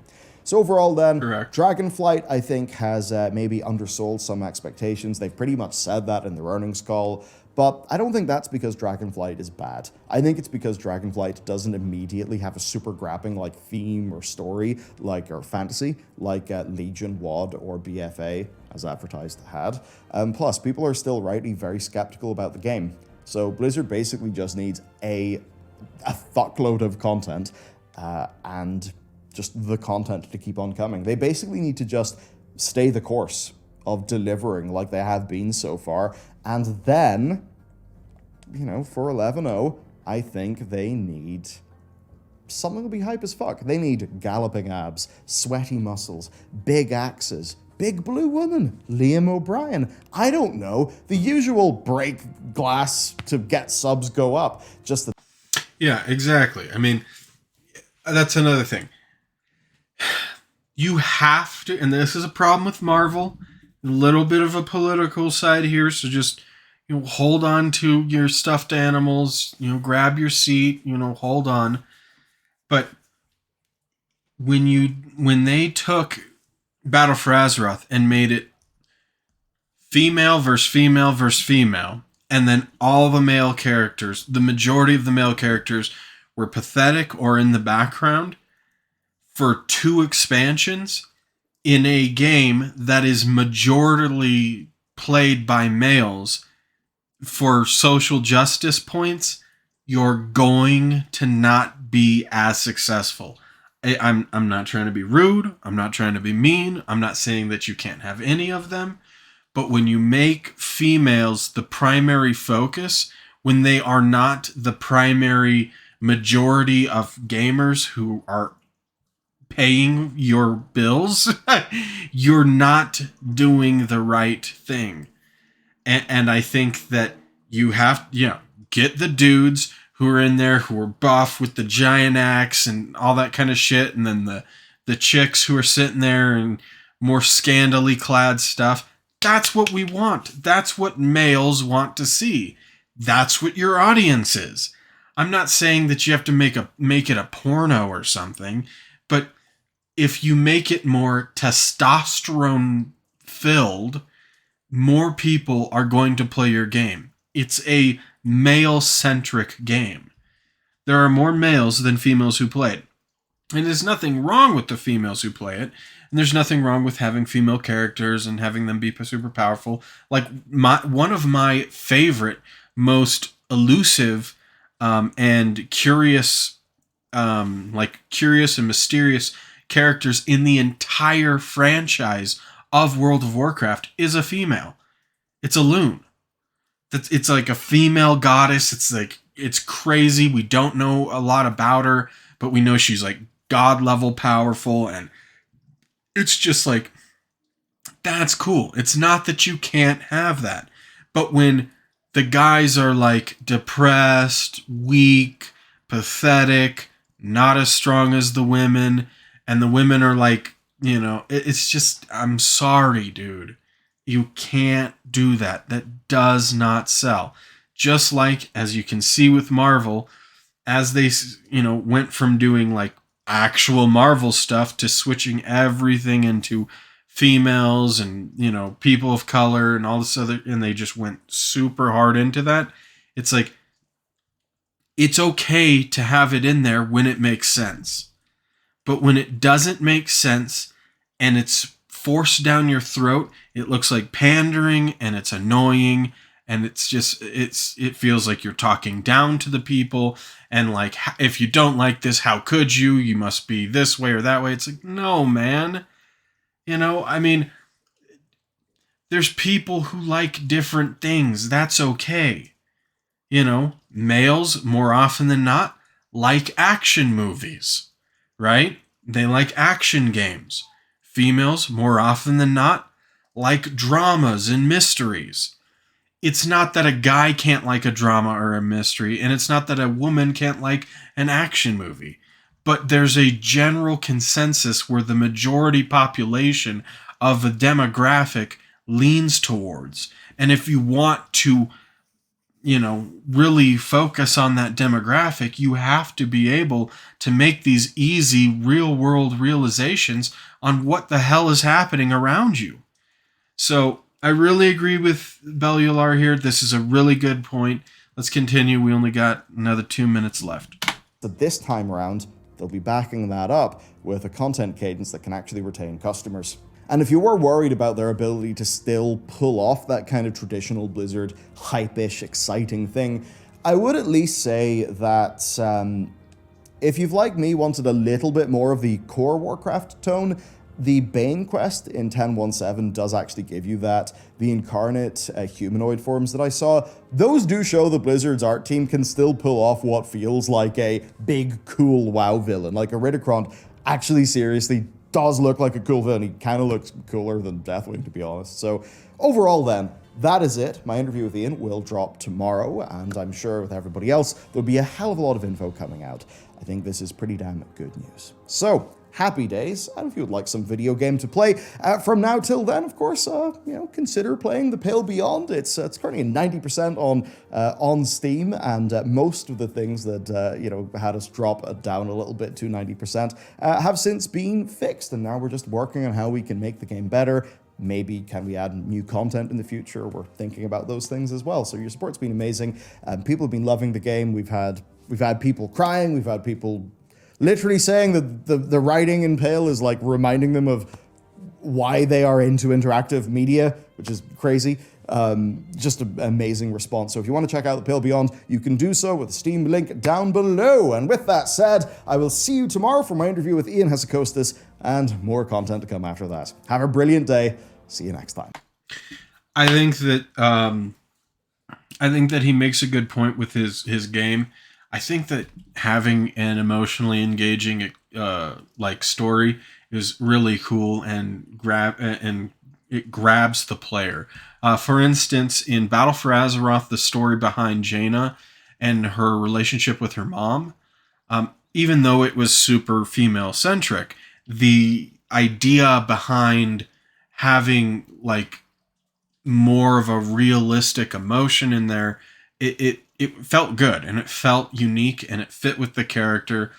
So overall then, Dragonflight, I think, has maybe undersold some expectations. They've pretty much said that in their earnings call. But I don't think that's because Dragonflight is bad. I think it's because Dragonflight doesn't immediately have a super grabbing theme or story or fantasy like Legion, WoD, or BFA, as advertised, had. Plus, people are still rightly very skeptical about the game. So Blizzard basically just needs a fuckload of content and just the content to keep on coming. They basically need to just stay the course of delivering like they have been so far. And then, for 11-0, I think they need something to be hype as fuck. They need galloping abs, sweaty muscles, big axes, big blue woman, Liam O'Brien. I don't know. The usual break glass to get subs go up. Yeah, exactly. I mean, that's another thing. You have to, and this is a problem with Marvel, a little bit of a political side here, so just hold on to your stuffed animals, grab your seat, hold on. But when they took Battle for Azeroth and made it female versus female versus female, and then all the male characters, the majority of the male characters were pathetic or in the background for 2 expansions, in a game that is majorly played by males for social justice points, you're going to not be as successful. I'm not trying to be rude. I'm not trying to be mean. I'm not saying that you can't have any of them. But when you make females the primary focus, when they are not the primary majority of gamers who are paying your bills, you're not doing the right thing. And I think that you have, get the dudes who are in there who are buff with the giant axe and all that kind of shit, and then the chicks who are sitting there and more scandally clad stuff. That's what we want. That's what males want to see. That's what your audience is. I'm not saying that you have to make it a porno or something, but if you make it more testosterone filled, more people are going to play your game. It's a male-centric game. There are more males than females who play it. And there's nothing wrong with the females who play it. And there's nothing wrong with having female characters and having them be super powerful. Like, one of my favorite, most elusive and curious and mysterious characters in the entire franchise of World of Warcraft is a female. It's a loon. It's like a female goddess. It's crazy. We don't know a lot about her, but we know she's like god level powerful, and it's just like, that's cool. It's not that you can't have that, but when the guys are like depressed, weak, pathetic, not as strong as the women, and the women are like, it's just, I'm sorry, dude. You can't do that. That does not sell. Just like, as you can see with Marvel, as they, went from doing like actual Marvel stuff to switching everything into females and, people of color and all this other, and they just went super hard into that. It's like, it's okay to have it in there when it makes sense. But when it doesn't make sense and it's forced down your throat, it looks like pandering and it's annoying, and it's just, it feels like you're talking down to the people, and like, if you don't like this, how could you? You must be this way or that way. It's like, no, man. There's people who like different things. That's okay. Males, more often than not, like action movies, right? They like action games. Females, more often than not, like dramas and mysteries. It's not that a guy can't like a drama or a mystery, and it's not that a woman can't like an action movie. But there's a general consensus where the majority population of a demographic leans towards. And if you want to, really focus on that demographic, you have to be able to make these easy real-world realizations on what the hell is happening around you. So I really agree with Bellular here. This is a really good point. Let's continue. We only got another 2 minutes left. So this time around, they'll be backing that up with a content cadence that can actually retain customers. And if you were worried about their ability to still pull off that kind of traditional Blizzard hype-ish, exciting thing, I would at least say that if you've, like me, wanted a little bit more of the core Warcraft tone, the Bane quest in 10.1.7 does actually give you that. The incarnate humanoid forms that I saw, those do show the Blizzard's art team can still pull off what feels like a big, cool WoW villain. Like a Ridderkrant actually seriously does look like a cool villain. He kind of looks cooler than Deathwing, to be honest. So overall then, that is it. My interview with Ian will drop tomorrow, and I'm sure with everybody else, there'll be a hell of a lot of info coming out. I think this is pretty damn good news. So, happy days, and if you would like some video game to play, from now till then, of course, consider playing The Pale Beyond. It's currently 90% on Steam, and most of the things that, had us drop down a little bit to 90% have since been fixed, and now we're just working on how we can make the game better. Maybe can we add new content in the future? We're thinking about those things as well. So your support's been amazing. People have been loving the game. We've had people crying. We've had people literally saying that the writing in Pale is like reminding them of why they are into interactive media, which is crazy. Just an amazing response. So if you want to check out The Pale Beyond, you can do so with the Steam link down below. And with that said, I will see you tomorrow for my interview with Ian Hesychostas and more content to come after that. Have a brilliant day. See you next time. I think that he makes a good point with his game. I think that having an emotionally engaging like story is really cool and it grabs the player. For instance, in Battle for Azeroth, the story behind Jaina and her relationship with her mom, even though it was super female centric, the idea behind having like more of a realistic emotion in there, it felt good and it felt unique and it fit with the character.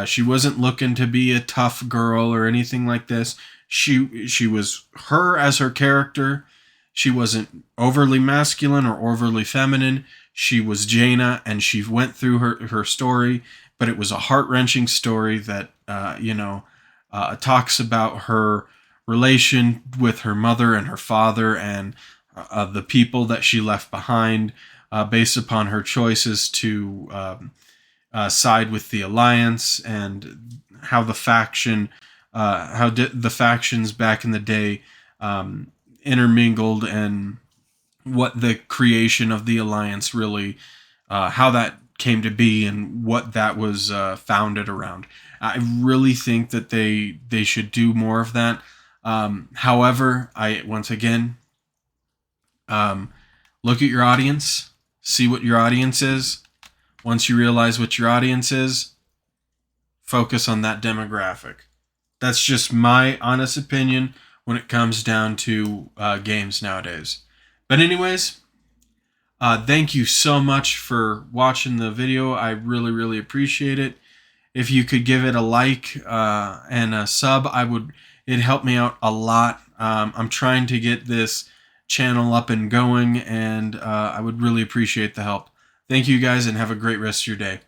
She wasn't looking to be a tough girl or anything like this. She was her as her character. She wasn't overly masculine or overly feminine. She was Jaina, and she went through her story, but it was a heart-wrenching story that talks about her relation with her mother and her father and the people that she left behind, based upon her choices to side with the Alliance, and how the factions back in the day intermingled, and what the creation of the Alliance really, how that came to be, and what that was founded around. I really think that they should do more of that. However, once again, look at your audience, see what your audience is. Once you realize what your audience is, focus on that demographic. That's just my honest opinion when it comes down to games nowadays. But anyways, thank you so much for watching the video. I really, really appreciate it. If you could give it a like and a sub, it'd help me out a lot. I'm trying to get this channel up and going, and I would really appreciate the help. Thank you guys, and have a great rest of your day.